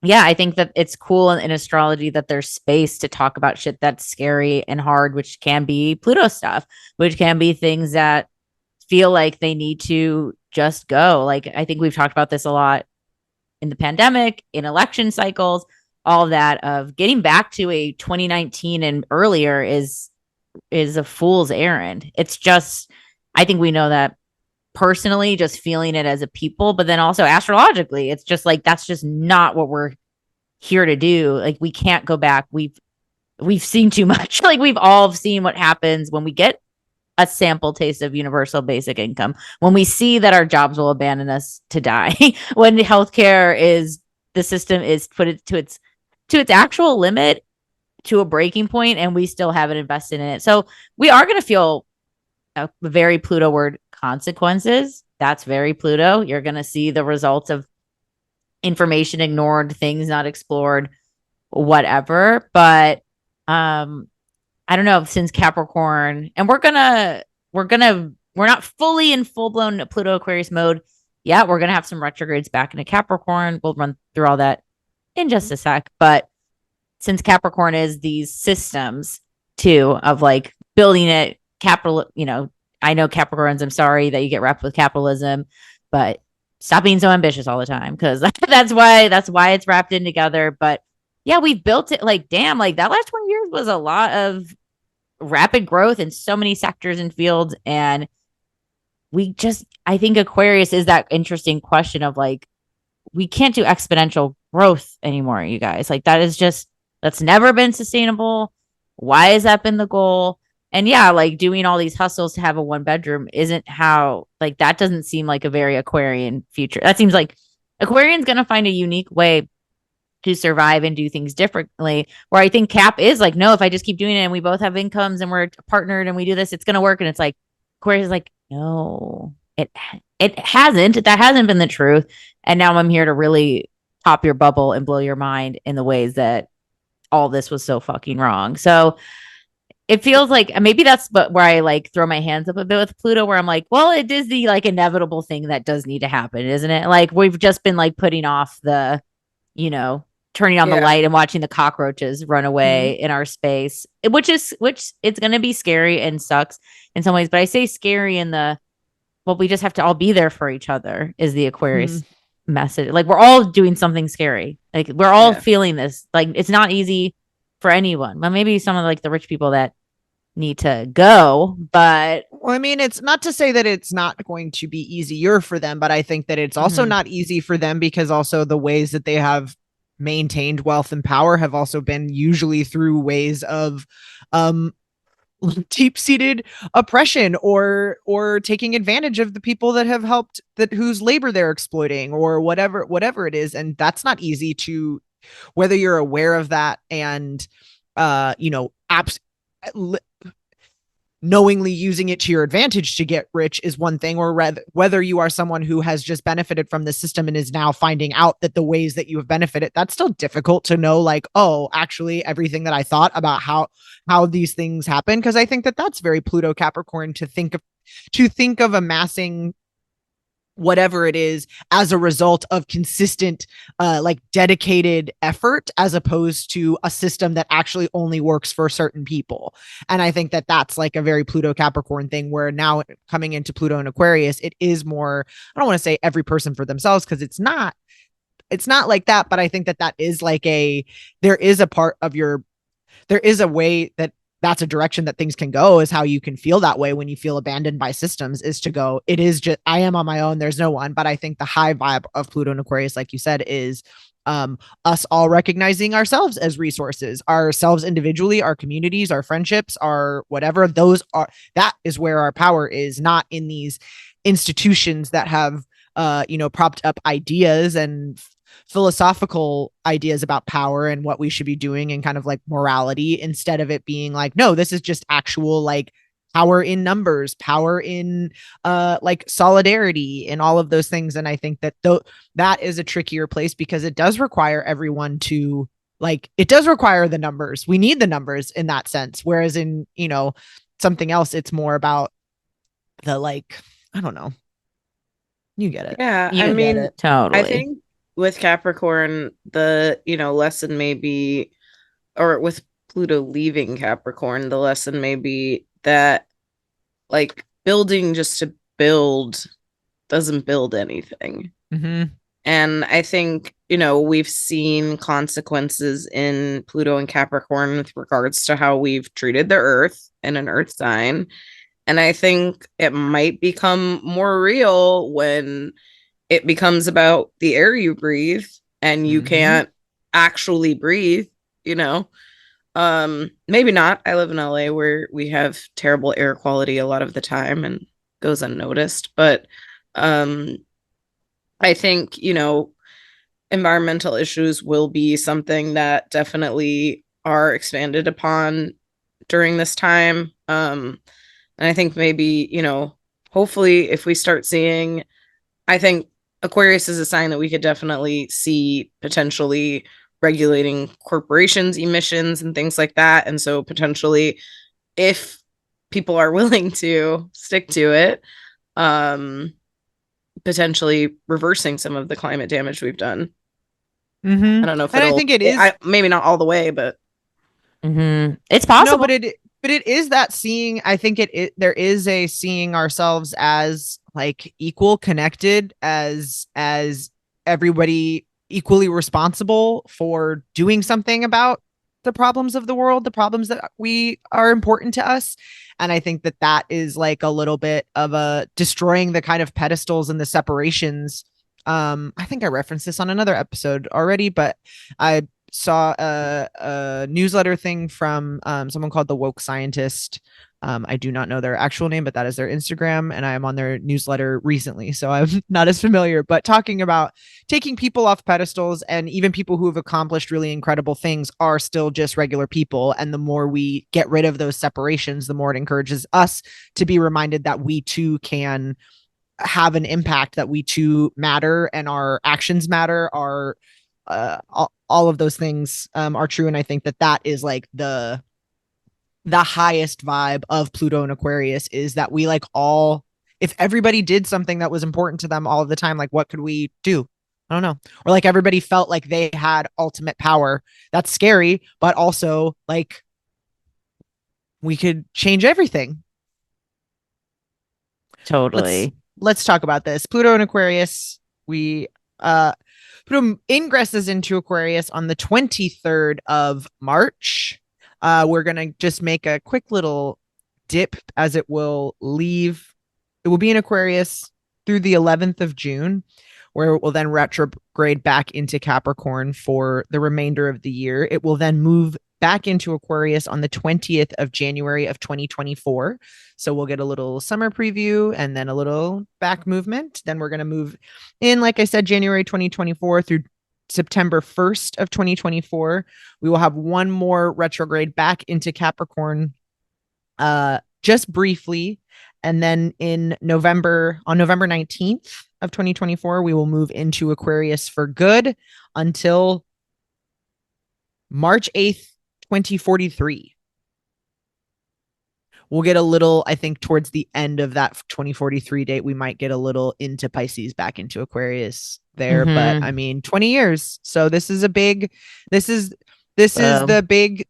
I think that it's cool in astrology that there's space to talk about shit that's scary and hard, which can be Pluto stuff, which can be things that feel like they need to just go. Like, I think we've talked about this a lot in the pandemic, in election cycles, all that, of getting back to a 2019 and earlier is a fool's errand. It's just, I think we know that personally, just feeling it as a people, but then also astrologically, it's just like, that's just not what we're here to do. Like, we can't go back. We've seen too much. Like, we've all seen what happens when we get a sample taste of universal basic income, when we see that our jobs will abandon us to die, when healthcare is, the system is put it to its to its actual limit, to a breaking point, and we still haven't invested in it. So we are going to feel a very Pluto word, consequences. That's very Pluto. You're going to see the results of information ignored, things not explored, whatever. But I don't know, since Capricorn, and we're not fully in full-blown Pluto Aquarius mode yet. We're gonna have some retrogrades back into Capricorn. We'll run through all that in just a sec. But since Capricorn is these systems too of like building it, capital, I know Capricorns, I'm sorry that you get wrapped with capitalism, but stop being so ambitious all the time, because that's why it's wrapped in together. But yeah, we've built it, like, damn, like that last 20 years was a lot of rapid growth in so many sectors and fields. And I think Aquarius is that interesting question of like, we can't do exponential growth anymore, you guys. Like that's never been sustainable. Why has that been the goal? And yeah, like doing all these hustles to have a 1 bedroom isn't how, like, that doesn't seem like a very Aquarian future. That seems like Aquarian's going to find a unique way to survive and do things differently. Where I think Cap is like, no, if I just keep doing it and we both have incomes and we're partnered and we do this, it's going to work. And it's like, Aquarius is like, no, it hasn't. That hasn't been the truth. And now I'm here to really pop your bubble and blow your mind in the ways that all this was so fucking wrong. So it feels like maybe that's where I like throw my hands up a bit with Pluto, where I'm like, well, it is the like inevitable thing that does need to happen, isn't it? Like we've just been like putting off the, turning on the light and watching the cockroaches run away in our space, which it's going to be scary and sucks in some ways. But I say scary in we just have to all be there for each other is the Aquarius message. Like we're all doing something scary. Like we're all feeling this. Like it's not easy for anyone. Well, maybe some of like the rich people that need to go, but well, I mean, it's not to say that it's not going to be easier for them, but I think that it's also not easy for them because also the ways that they have maintained wealth and power have also been usually through ways of deep-seated oppression or taking advantage of the people that have helped, that whose labor they're exploiting or whatever it is. And that's not easy to, whether you're aware of that and knowingly using it to your advantage to get rich is one thing, or whether you are someone who has just benefited from the system and is now finding out that the ways that you have benefited, that's still difficult to know, like, oh, actually everything that I thought about how these things happen. Because I think that that's very Pluto Capricorn to think of amassing whatever it is as a result of consistent like dedicated effort, as opposed to a system that actually only works for certain people. And I think that that's like a very Pluto Capricorn thing, where now coming into Pluto and Aquarius, it is more, I don't want to say every person for themselves, because it's not like that, but I think that is like there is a way that's a direction that things can go, is how you can feel that way when you feel abandoned by systems, is to go, it is just, I am on my own, there's no one. But I think the high vibe of Pluto and Aquarius, like you said, is us all recognizing ourselves as resources, ourselves individually, our communities, our friendships, our whatever, that is where our power is, not in these institutions that have propped up ideas and philosophical ideas about power and what we should be doing and kind of like morality, instead of it being like, no, this is just actual like power in numbers, power in like solidarity and all of those things. And I think that that is a trickier place, because it does require everyone to, like, it does require the numbers. We need the numbers in that sense. Whereas in, something else, it's more about the, like, I don't know. You get it. Yeah. I mean, totally. I think with Capricorn, the, lesson may be, or with Pluto leaving Capricorn, the lesson may be that, like, building just to build doesn't build anything. And I think, we've seen consequences in Pluto and Capricorn with regards to how we've treated the earth and an earth sign. And I think it might become more real when it becomes about the air you breathe and you can't actually breathe, maybe not. I live in LA where we have terrible air quality a lot of the time and goes unnoticed. But I think, environmental issues will be something that definitely are expanded upon during this time. And I think maybe, hopefully if we start seeing, I think Aquarius is a sign that we could definitely see potentially regulating corporations' emissions and things like that. And so potentially, if people are willing to stick to it, potentially reversing some of the climate damage we've done. Mm-hmm. I don't know if And I think it is maybe not all the way, but It's possible. no, but it is that seeing. I think there is a seeing ourselves as like equal, connected, as everybody equally responsible for doing something about the problems of the world, the problems that we are important to us. And I think that that is like a little bit of a destroying the kind of pedestals and the separations. I think I referenced this on another episode already, but I saw a newsletter thing from someone called the Woke Scientist. I do not know their actual name, but that is their Instagram, and I am on their newsletter recently, so I'm not as familiar. But talking about taking people off pedestals, and even people who have accomplished really incredible things are still just regular people. And the more we get rid of those separations, the more it encourages us to be reminded that we too can have an impact, that we too matter, and our actions matter. Our all of those things are true, and I think that that is like the highest vibe of Pluto and Aquarius, is that we like all, if everybody did something that was important to them all of the time, like what could we do? I don't know. Or like everybody felt like they had ultimate power. That's scary, but also like we could change everything. Totally. Let's talk about this. Pluto and Aquarius. Pluto ingresses into Aquarius on the 23rd of March. We're going to just make a quick little dip, as it will leave. It will be in Aquarius through the 11th of June, where it will then retrograde back into Capricorn for the remainder of the year. It will then move back into Aquarius on the 20th of January of 2024. So we'll get a little summer preview and then a little back movement. Then we're going to move in, like I said, January 2024 through September 1st of 2024. We will have one more retrograde back into Capricorn just briefly. And then on November 19th of 2024, we will move into Aquarius for good until March 8th, 2043. We'll get a little, I think, towards the end of that 2043 date, we might get a little into Pisces, back into Aquarius there. But I mean, 20 years. So this is the big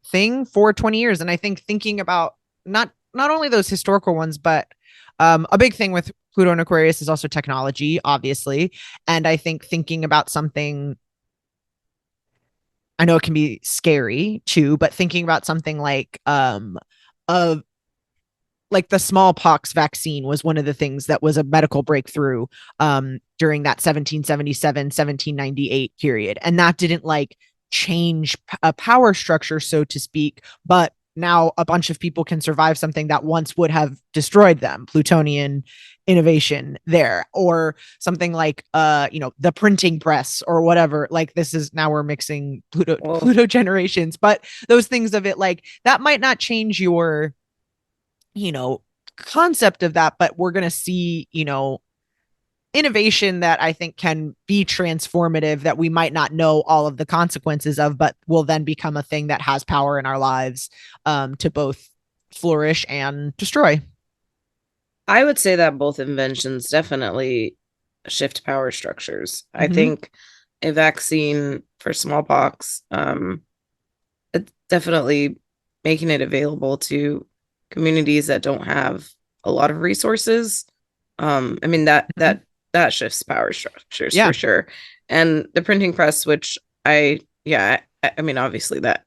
thing for 20 years. And I think thinking about not only those historical ones, but a big thing with Pluto and Aquarius is also technology, obviously. And I think thinking about something, I know it can be scary too, but thinking about something like like the smallpox vaccine was one of the things that was a medical breakthrough during that 1777, 1798 period. And that didn't like change a power structure, so to speak, but now a bunch of people can survive something that once would have destroyed them. Plutonian innovation there, or something like the printing press or whatever. Like this is, now we're mixing Pluto generations, but those things of it, like that might not change your concept of that, but we're going to see, innovation that I think can be transformative, that we might not know all of the consequences of, but will then become a thing that has power in our lives to both flourish and destroy. I would say that both inventions definitely shift power structures. Mm-hmm. I think a vaccine for smallpox, it's definitely making it available to communities that don't have a lot of resources. I mean, that shifts power structures for sure. And the printing press, which I mean, obviously that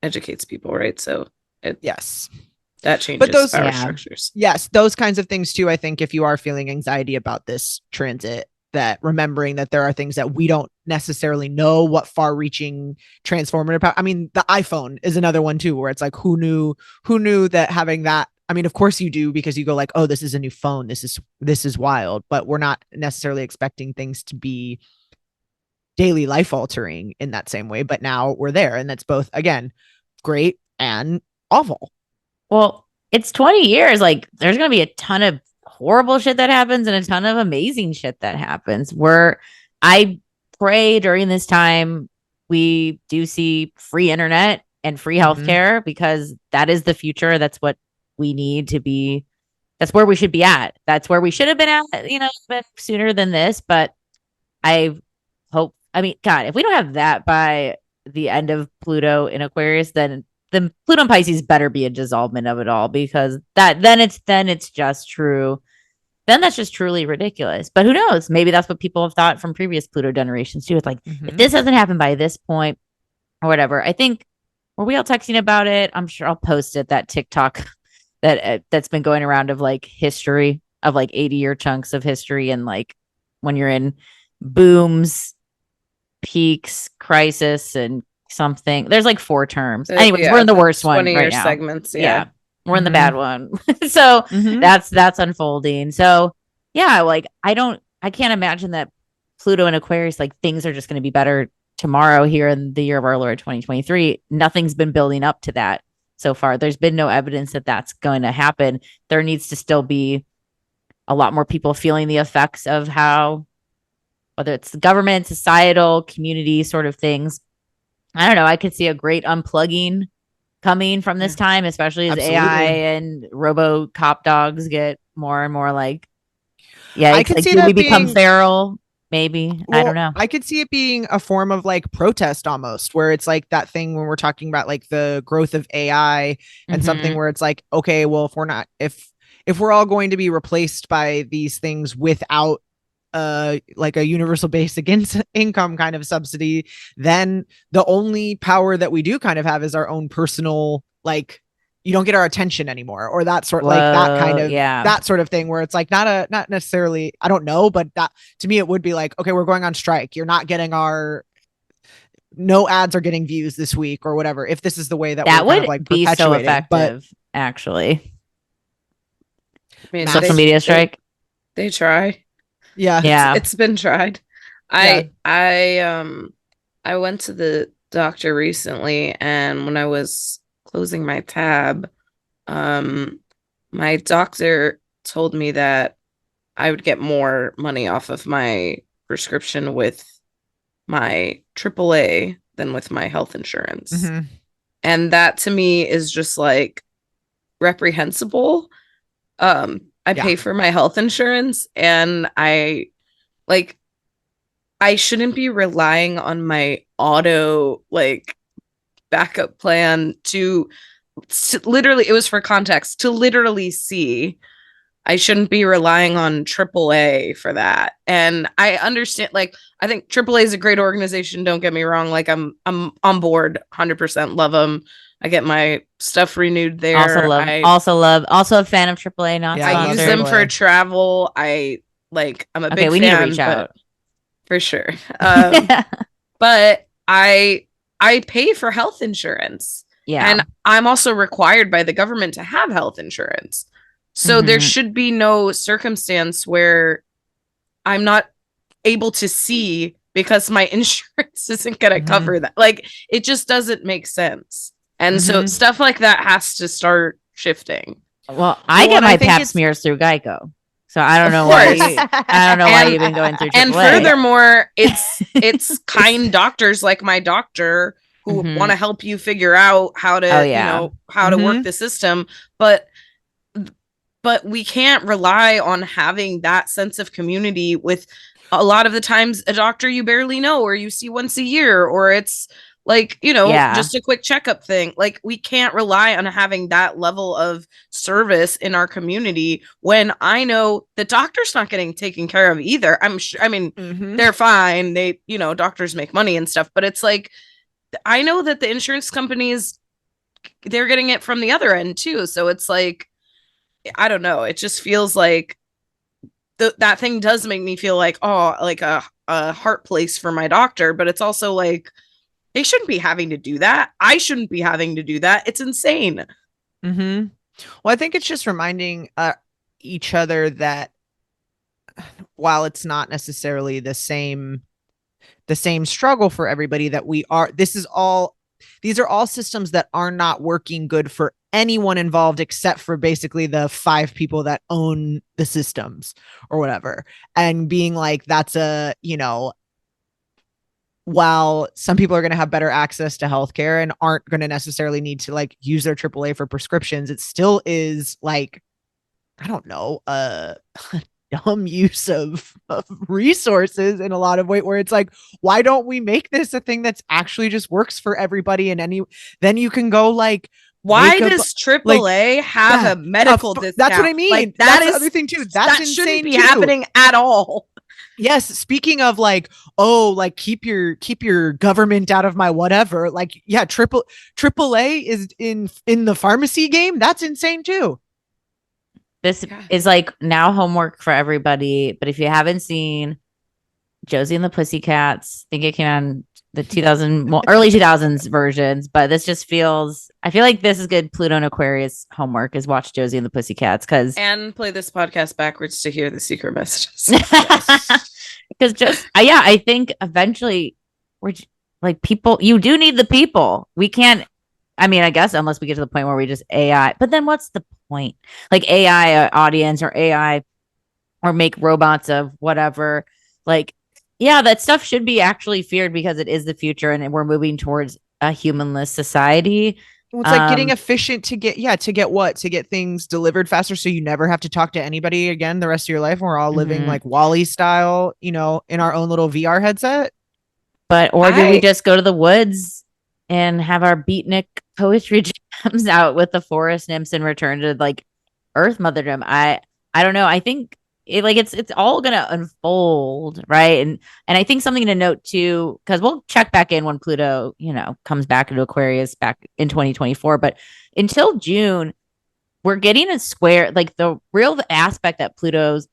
educates people, right? So that changes power structures. Yes, those kinds of things too. I think if you are feeling anxiety about this transit, that remembering that there are things that we don't necessarily know what far-reaching transformative power. I mean, the iPhone is another one too, where it's like, who knew that having that. I mean, of course you do, because you go like, oh, this is a new phone. This is wild, but we're not necessarily expecting things to be daily life altering in that same way. But now we're there, and that's both, again, great and awful. Well, it's 20 years. Like, there's going to be a ton of horrible shit that happens and a ton of amazing shit that happens. I pray during this time we do see free internet and free healthcare, because that is the future. That's what we need to be. That's where we should be at. That's where we should have been at, sooner than this. But I hope, God, if we don't have that by the end of Pluto in Aquarius, then Pluto and Pisces better be a dissolvement of it all, because then it's just true. Then that's just truly ridiculous. But who knows? Maybe that's what people have thought from previous Pluto generations too. It's like, if this doesn't happen by this point or whatever, I think, were we all texting about it? I'm sure I'll post it, that TikTok that's been going around of like history of like 80-year chunks of history, and like when you're in booms, peaks, crisis, and something. There's like 4 terms. Anyways, we're in the worst one right now. Segments, yeah. We're in the bad one. So that's unfolding. So yeah, like I can't imagine that Pluto and Aquarius, like things are just going to be better tomorrow here in the year of our Lord 2023. Nothing's been building up to that so far. There's been no evidence that that's going to happen. There needs to still be a lot more people feeling the effects of how, whether it's government, societal, community sort of things. I don't know. I could see a great unplugging coming from this time, especially as AI and robo cop dogs get more and more like, I could see that we become feral. Maybe. Well, I don't know. I could see it being a form of like protest almost, where it's like that thing when we're talking about like the growth of AI and something where it's like, okay, well, if we're all going to be replaced by these things without like a universal basic income kind of subsidy, then the only power that we do kind of have is our own personal, like, you don't get our attention anymore, or that sort, like that kind of, that sort of thing, where it's like not necessarily, I don't know, but that to me, it would be like, okay, we're going on strike. You're not getting no ads are getting views this week or whatever. If this is the way that we're would kind of like be so effective, but actually. I mean, social media strike. They try. Yeah. It's been tried. I went to the doctor recently, and when I was closing my tab, my doctor told me that I would get more money off of my prescription with my AAA than with my health insurance. And that to me is just like reprehensible. I pay for my health insurance, and I shouldn't be relying on my auto like backup plan to literally, it was for context, to literally see. I shouldn't be relying on AAA for that. And I understand, like, I think AAA is a great organization. Don't get me wrong. Like, I'm on board 100%. Love them. I get my stuff renewed there. Also a fan of AAA. I use them for travel. I'm a big fan. We need to reach out for sure. But I pay for health insurance. Yeah. And I'm also required by the government to have health insurance. So there should be no circumstance where I'm not able to see because my insurance isn't going to cover that. Like, it just doesn't make sense. And so stuff like that has to start shifting. Well, I get my pap smears through Geico. So I don't know why you've been going through AAA. And furthermore, it's kind doctors like my doctor who want to help you figure out how to how to work the system, but we can't rely on having that sense of community with a lot of the times a doctor you barely know or you see once a year, or it's like, just a quick checkup thing. Like, we can't rely on having that level of service in our community when I know the doctor's not getting taken care of either. I'm sure, I mean, they're fine. They, doctors make money and stuff, but it's like, I know that the insurance companies, they're getting it from the other end too. So it's like, I don't know. It just feels like that thing does make me feel like, like a heart place for my doctor, but it's also like, they shouldn't be having to do that. I shouldn't be having to do that. It's insane. Well, I think it's just reminding each other that while it's not necessarily the same, the same struggle for everybody, that these are all systems that are not working good for anyone involved except for basically the 5 people that own the systems or whatever. And being like, that's while some people are going to have better access to healthcare and aren't going to necessarily need to like use their AAA for prescriptions, it still is like, I don't know, dumb use of resources in a lot of weight, where it's like, why don't we make this a thing that's actually just works for everybody? And then you can go like, why does AAA have a medical discount? That's what I mean. Like, that's the other thing too. That's that insane shouldn't be too. happening at all. Yes, speaking of like, like keep your government out of my whatever. Like, yeah, AAA is in the pharmacy game. That's insane too. This is like now homework for everybody. But if you haven't seen Josie and the Pussycats, I think it came on the early 2000s versions, but this just I feel like this is good Pluto and Aquarius homework, is watch Josie and the Pussycats and play this podcast backwards to hear the secret messages. Because I think eventually we're like, people, you do need the people. We can't, I mean, I guess unless we get to the point where we just AI, but then what's the point? Like AI audience or AI or make robots of whatever, like, yeah, that stuff should be actually feared because it is the future and we're moving towards a humanless society. Well, it's like getting efficient to get things delivered faster, so you never have to talk to anybody again the rest of your life. And we're all living like Wall-E style, in our own little VR headset. But do we just go to the woods and have our beatnik poetry jams out with the forest nymphs and return to like Earth Motherdom? I don't know. I think it's all gonna unfold, right? And I think something to note too, because we'll check back in when Pluto, comes back into Aquarius back in 2024. But until June, we're getting a square, like the real aspect that Pluto's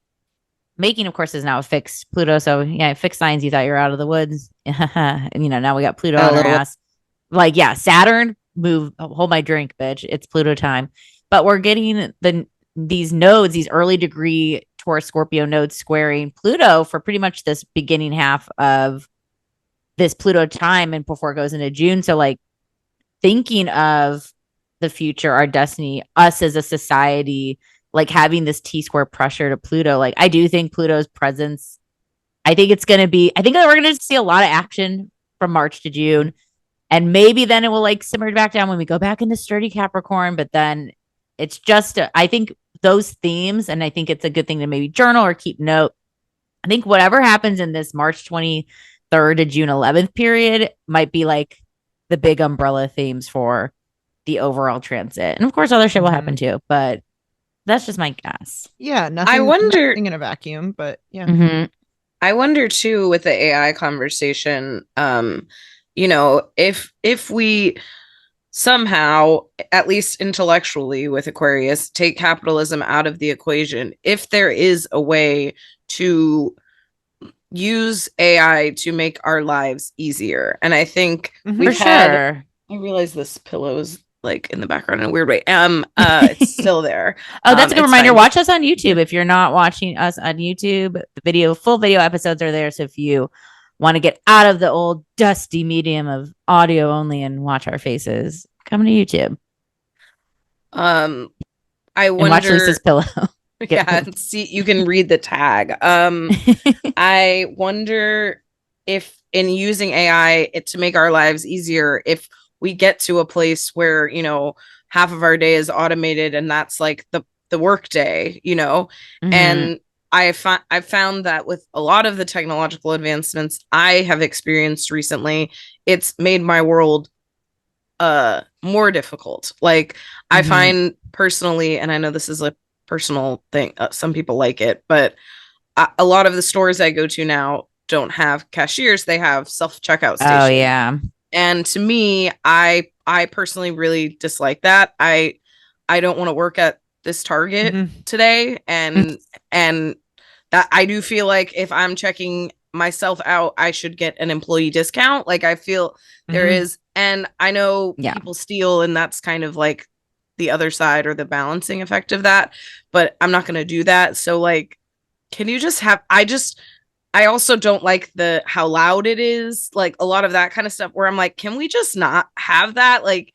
making, of course, is now a fixed Pluto. So yeah, fixed signs, you thought you were out of the woods. And now we got Pluto on our ass. Like, yeah, Saturn, hold my drink, bitch. It's Pluto time. But we're getting these nodes, these early degree Taurus Scorpio nodes squaring Pluto for pretty much this beginning half of this Pluto time and before it goes into June. So like thinking of the future, our destiny, us as a society, like having this T-square pressure to Pluto, like I do think Pluto's presence, I think that we're going to see a lot of action from March to June. And maybe then it will like simmer back down when we go back into sturdy Capricorn. But then it's just, I think those themes, and I think it's a good thing to maybe journal or keep note. I think whatever happens in this March 23rd to June 11th period might be like the big umbrella themes for the overall transit. And of course, other shit will happen too, but that's just my guess. Yeah. Nothing in a vacuum, but yeah. Mm-hmm. I wonder too, with the AI conversation, if we somehow, at least intellectually with Aquarius, take capitalism out of the equation, if there is a way to use AI to make our lives easier. And I think I realize this pillow is like in the background in a weird way. It's still there. That's a good reminder. Fine. Watch us on YouTube. If you're not watching us on YouTube, the full video episodes are there. So if you want to get out of the old dusty medium of audio only and watch our faces, come to YouTube. I wonder. And watch Lisa's pillow. Yeah, see, you can read the tag. I wonder if in using AI to make our lives easier, if we get to a place where, half of our day is automated and that's like the work day, and I found that with a lot of the technological advancements I have experienced recently, it's made my world more difficult. Like I find personally, and I know this is a personal thing, some people like it, but a lot of the stores I go to now don't have cashiers, they have self-checkout stations. Oh yeah. And to me, I personally really dislike that. I don't want to work at this Target today, and that I do feel like if I'm checking myself out, I should get an employee discount. Like I feel there is, and I know people steal, and that's kind of like the other side or the balancing effect of that, but I'm not going to do that. So like, can you just have, I also don't like how loud it is, like a lot of that kind of stuff where I'm like, can we just not have that? Like,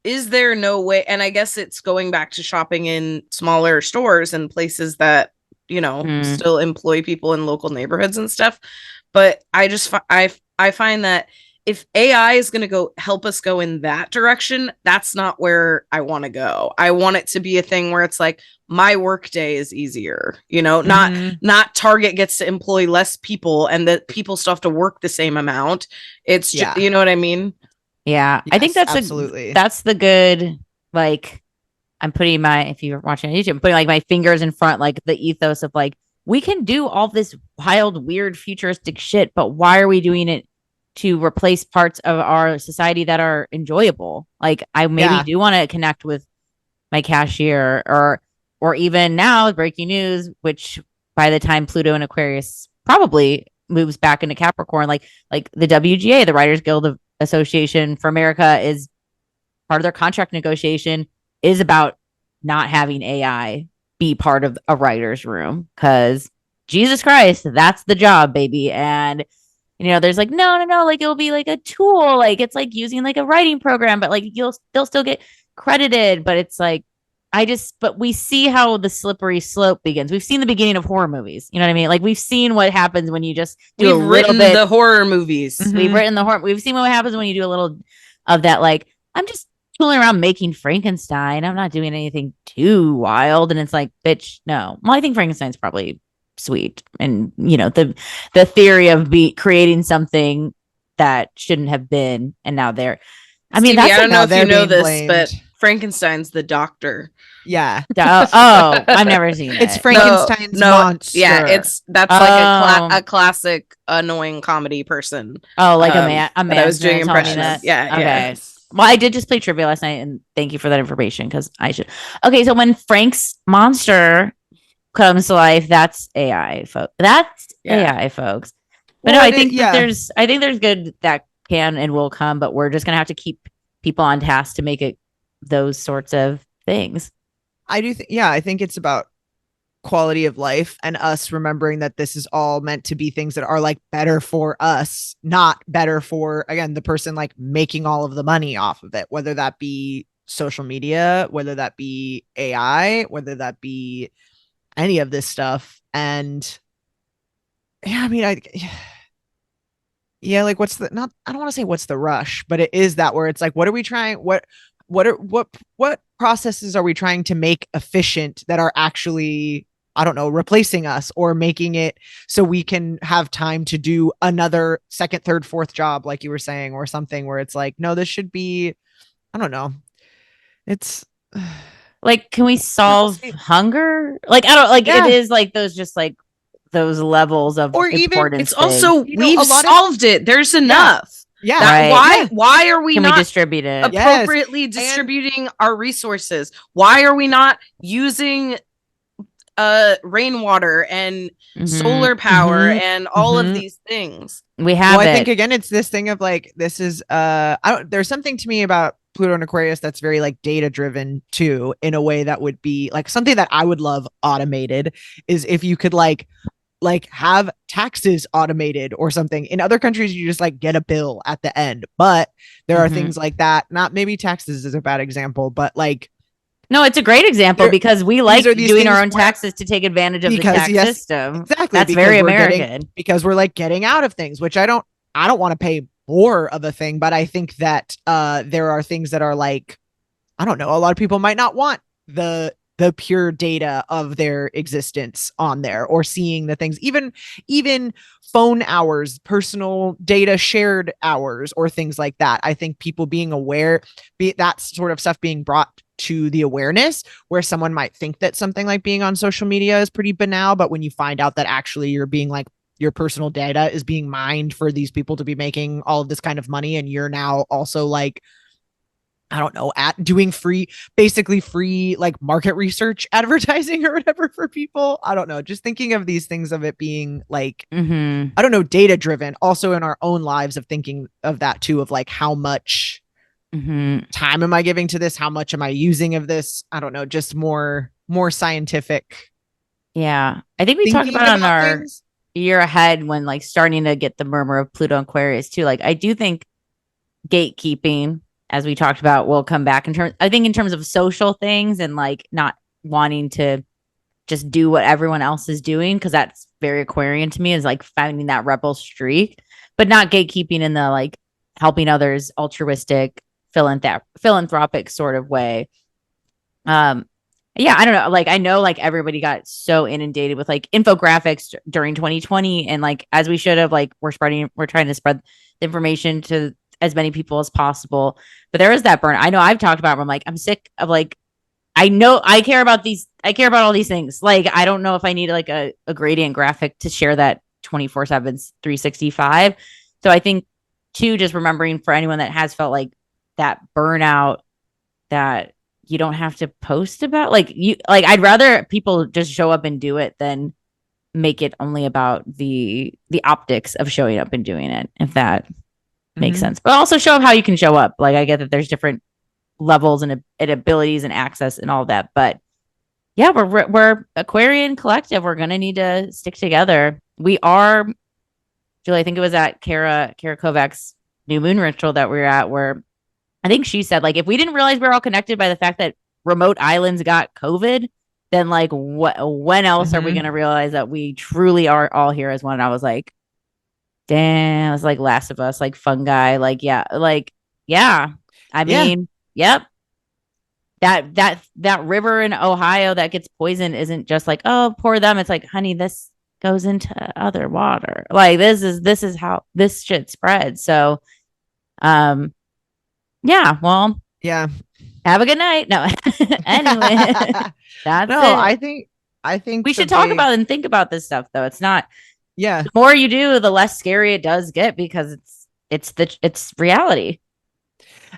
is there no way? And I guess it's going back to shopping in smaller stores and places that, still employ people in local neighborhoods and stuff. But I find that if AI is going to go help us go in that direction, that's not where I want to go. I want it to be a thing where it's like my work day is easier, not Target gets to employ less people and that people still have to work the same amount. It's just, you know what I mean? Yeah. Yes, I think that's absolutely. That's the good, like, I'm putting if you're watching on YouTube, I'm putting like my fingers in front, like the ethos of like, we can do all this wild, weird, futuristic shit, but why are we doing it to replace parts of our society that are enjoyable? Like, I maybe do want to connect with my cashier, or even now, breaking news, which by the time Pluto and Aquarius probably moves back into Capricorn, like the WGA, the Writers Guild Association for America, is part of their contract negotiation is about not having AI be part of a writer's room, because Jesus Christ, that's the job, baby. And there's like, no, like it'll be like a tool, like it's like using like a writing program, but like they'll still get credited. But it's like, but we see how the slippery slope begins. We've seen the beginning of horror movies. You know what I mean? Like, we've seen what happens when you just do a little bit. The horror movies. Mm-hmm. We've written the horror. We've seen what happens when you do a little of that. Like, I'm just tooling around making Frankenstein. I'm not doing anything too wild. And it's like, bitch, no. Well, I think Frankenstein's probably sweet. And, the theory of creating something that shouldn't have been, and now they're, I mean, Stevie, I don't know if you know this, blamed. But Frankenstein's the doctor. Yeah. Oh, I've never seen it. It's Frankenstein's monster. Yeah, that's like a classic annoying comedy person. Oh, like a man I was doing impressions. Yeah. Okay. Yeah. Well, I did just play trivia last night, and thank you for that information, because I should. Okay, so when Frank's monster comes to life, that's AI, folks. AI, folks. But well, no, I think there's good that can and will come, but we're just gonna have to keep people on task to make it those sorts of things. I do I think it's about quality of life and us remembering that this is all meant to be things that are like better for us, not better for, again, the person like making all of the money off of it, whether that be social media, whether that be AI, whether that be any of this stuff. And yeah, I mean, like I don't want to say what's the rush, but it is that where it's like, what are we trying? What processes are we trying to make efficient that are actually, I don't know, replacing us or making it so we can have time to do another second, third, fourth job, like you were saying, or something where it's like, no, this should be, I don't know. It's like, can we solve hunger? Like, I don't like it is like those, just like those levels of, or even it's also, we've solved it. There's enough. Yeah. Why are we not distribute it appropriately distributing our resources? Why are we not using rainwater and solar power and all of these things? We have I think again it's this thing of like, this is there's something to me about Pluto and Aquarius that's very like data driven too, in a way that would be like something that I would love automated, is if you could like have taxes automated or something. In other countries, you just like get a bill at the end, but there are things like that. Not, maybe taxes is a bad example, but like, no, it's a great example, because we like doing our own taxes to take advantage of the tax system. Exactly. That's very American, because we're like getting out of things, which I don't want to pay more of a thing, but I think that there are things that are like, I don't know, a lot of people might not want the pure data of their existence on there, or seeing the things, even phone hours, personal data shared hours, or things like that. I think people being aware, that sort of stuff being brought to the awareness, where someone might think that something like being on social media is pretty banal, but when you find out that actually you're being like, your personal data is being mined for these people to be making all of this kind of money, and you're now also like, I don't know, doing basically free like market research advertising or whatever for people. I don't know. Just thinking of these things of it being like, I don't know, data driven, also in our own lives, of thinking of that too, of like, how much time am I giving to this? How much am I using of this? I don't know, just more scientific. Yeah. I think we talked about on our, year ahead when like starting to get the murmur of Pluto and Aquarius too. Like I do think gatekeeping, as we talked about, will come back I think in terms of social things and like not wanting to just do what everyone else is doing, because that's very Aquarian to me, is like finding that rebel streak, but not gatekeeping in the like helping others, altruistic, philanthropic sort of way. Yeah, I don't know. Like I know like everybody got so inundated with like infographics during 2020, and like as we should have, like we're trying to spread the information to as many people as possible. But there is that burn. I know I've talked about it, where I'm like, I'm sick of like, I know I care about all these things. Like, I don't know if I need like a gradient graphic to share that 24/7, 365. So I think too, just remembering for anyone that has felt like that burnout, that you don't have to post about, like I'd rather people just show up and do it than make it only about the optics of showing up and doing it, if that makes sense. But also show up how you can show up. Like I get that there's different levels and abilities and access and all that, but yeah, we're Aquarian collective. We're gonna need to stick together. We are, Julie, I think it was at Kara Kovac's new moon ritual that we were at, where I think she said, like, if we didn't realize we were all connected by the fact that remote islands got COVID, then like when else are we gonna realize that we truly are all here as one? And I was like, damn, it's like Last of Us, like fungi, like yeah. I mean, yep. That river in Ohio that gets poisoned isn't just like, oh, poor them. It's like, honey, this goes into other water. Like this is how this shit spreads. So yeah, well, yeah. Have a good night. No. Anyway, that's it. I think we should talk about and think about this stuff though. It's not, yeah. The more you do, the less scary it does get, because it's reality.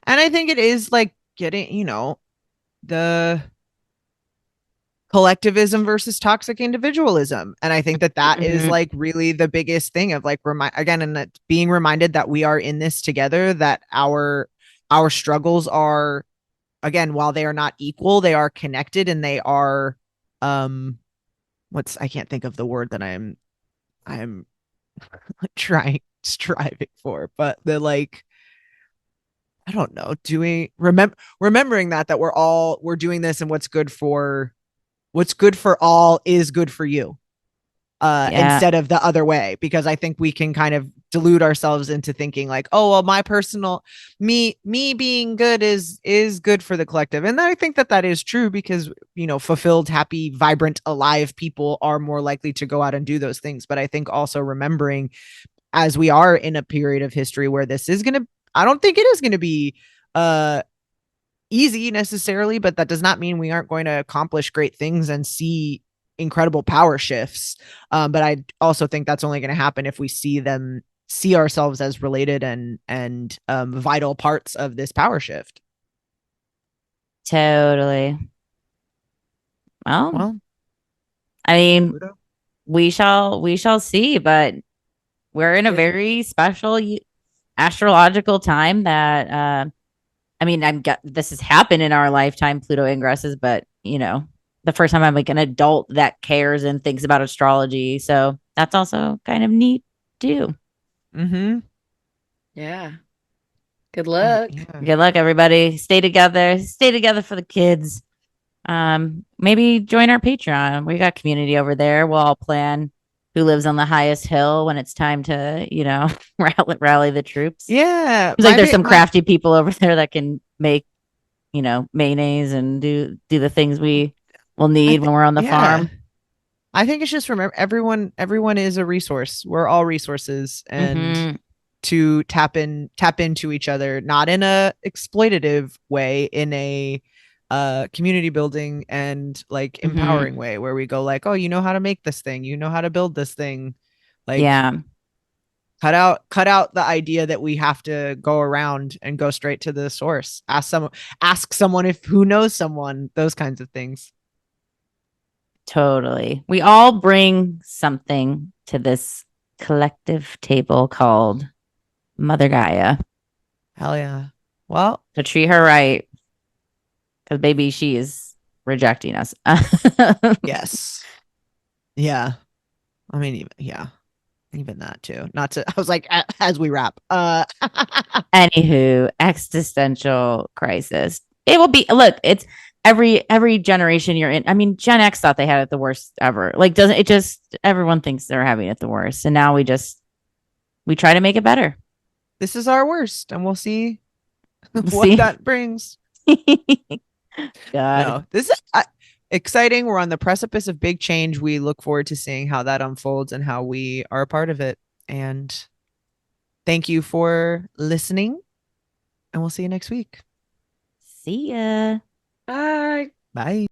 And I think it is like getting, you know, the collectivism versus toxic individualism. And I think that is like really the biggest thing of like and that being reminded that we are in this together, that our struggles are, again, while they are not equal, they are connected, and they are I can't think of the word that I'm striving for, but the like, I don't know, remembering that we're doing this, and what's good for all is good for you. Instead of the other way, because I think we can kind of delude ourselves into thinking like, oh, well, my personal me being good is good for the collective. And I think that is true, because, you know, fulfilled, happy, vibrant, alive people are more likely to go out and do those things. But I think also remembering, as we are in a period of history where I don't think it is going to be easy necessarily, but that does not mean we aren't going to accomplish great things and see incredible power shifts. But I also think that's only going to happen if we see ourselves as related and vital parts of this power shift. Totally. Well, I mean, Pluto? we shall see, but we're in a very special astrological time that I mean, this has happened in our lifetime, Pluto ingresses, but you know, the first time I'm like an adult that cares and thinks about astrology. So that's also kind of neat too. Yeah. Good luck. Good luck, everybody. Stay together for the kids. Maybe join our Patreon. We got community over there. We'll all plan who lives on the highest hill when it's time to, you know, rally the troops. Yeah. Like there's some crafty people over there that can make, you know, mayonnaise and do the things we will need when we're on the farm. I think it's just remember everyone is a resource. We're all resources, and to tap into each other, not in a exploitative way, in a community building and like empowering way, where we go like, oh, you know how to make this thing, you know how to build this thing, like cut out the idea that we have to go around and go straight to the source. Ask someone who knows someone, those kinds of things. Totally. We all bring something to this collective table called Mother Gaia. Hell yeah. Well, to treat her right, because baby, she is rejecting us. Yes. Yeah. I mean, yeah. Even that too. Not to. I was like, as we wrap. Anywho, existential crisis. It will be. Look, it's every generation you're in. I mean, Gen X thought they had it the worst ever. Like, doesn't it just everyone thinks they're having it the worst, and now we try to make it better. This is our worst, and we'll see what See? that brings. God. No, this is exciting. We're on the precipice of big change. We look forward to seeing how that unfolds and how we are a part of it. And thank you for listening. And we'll see you next week. See ya. Bye. Bye.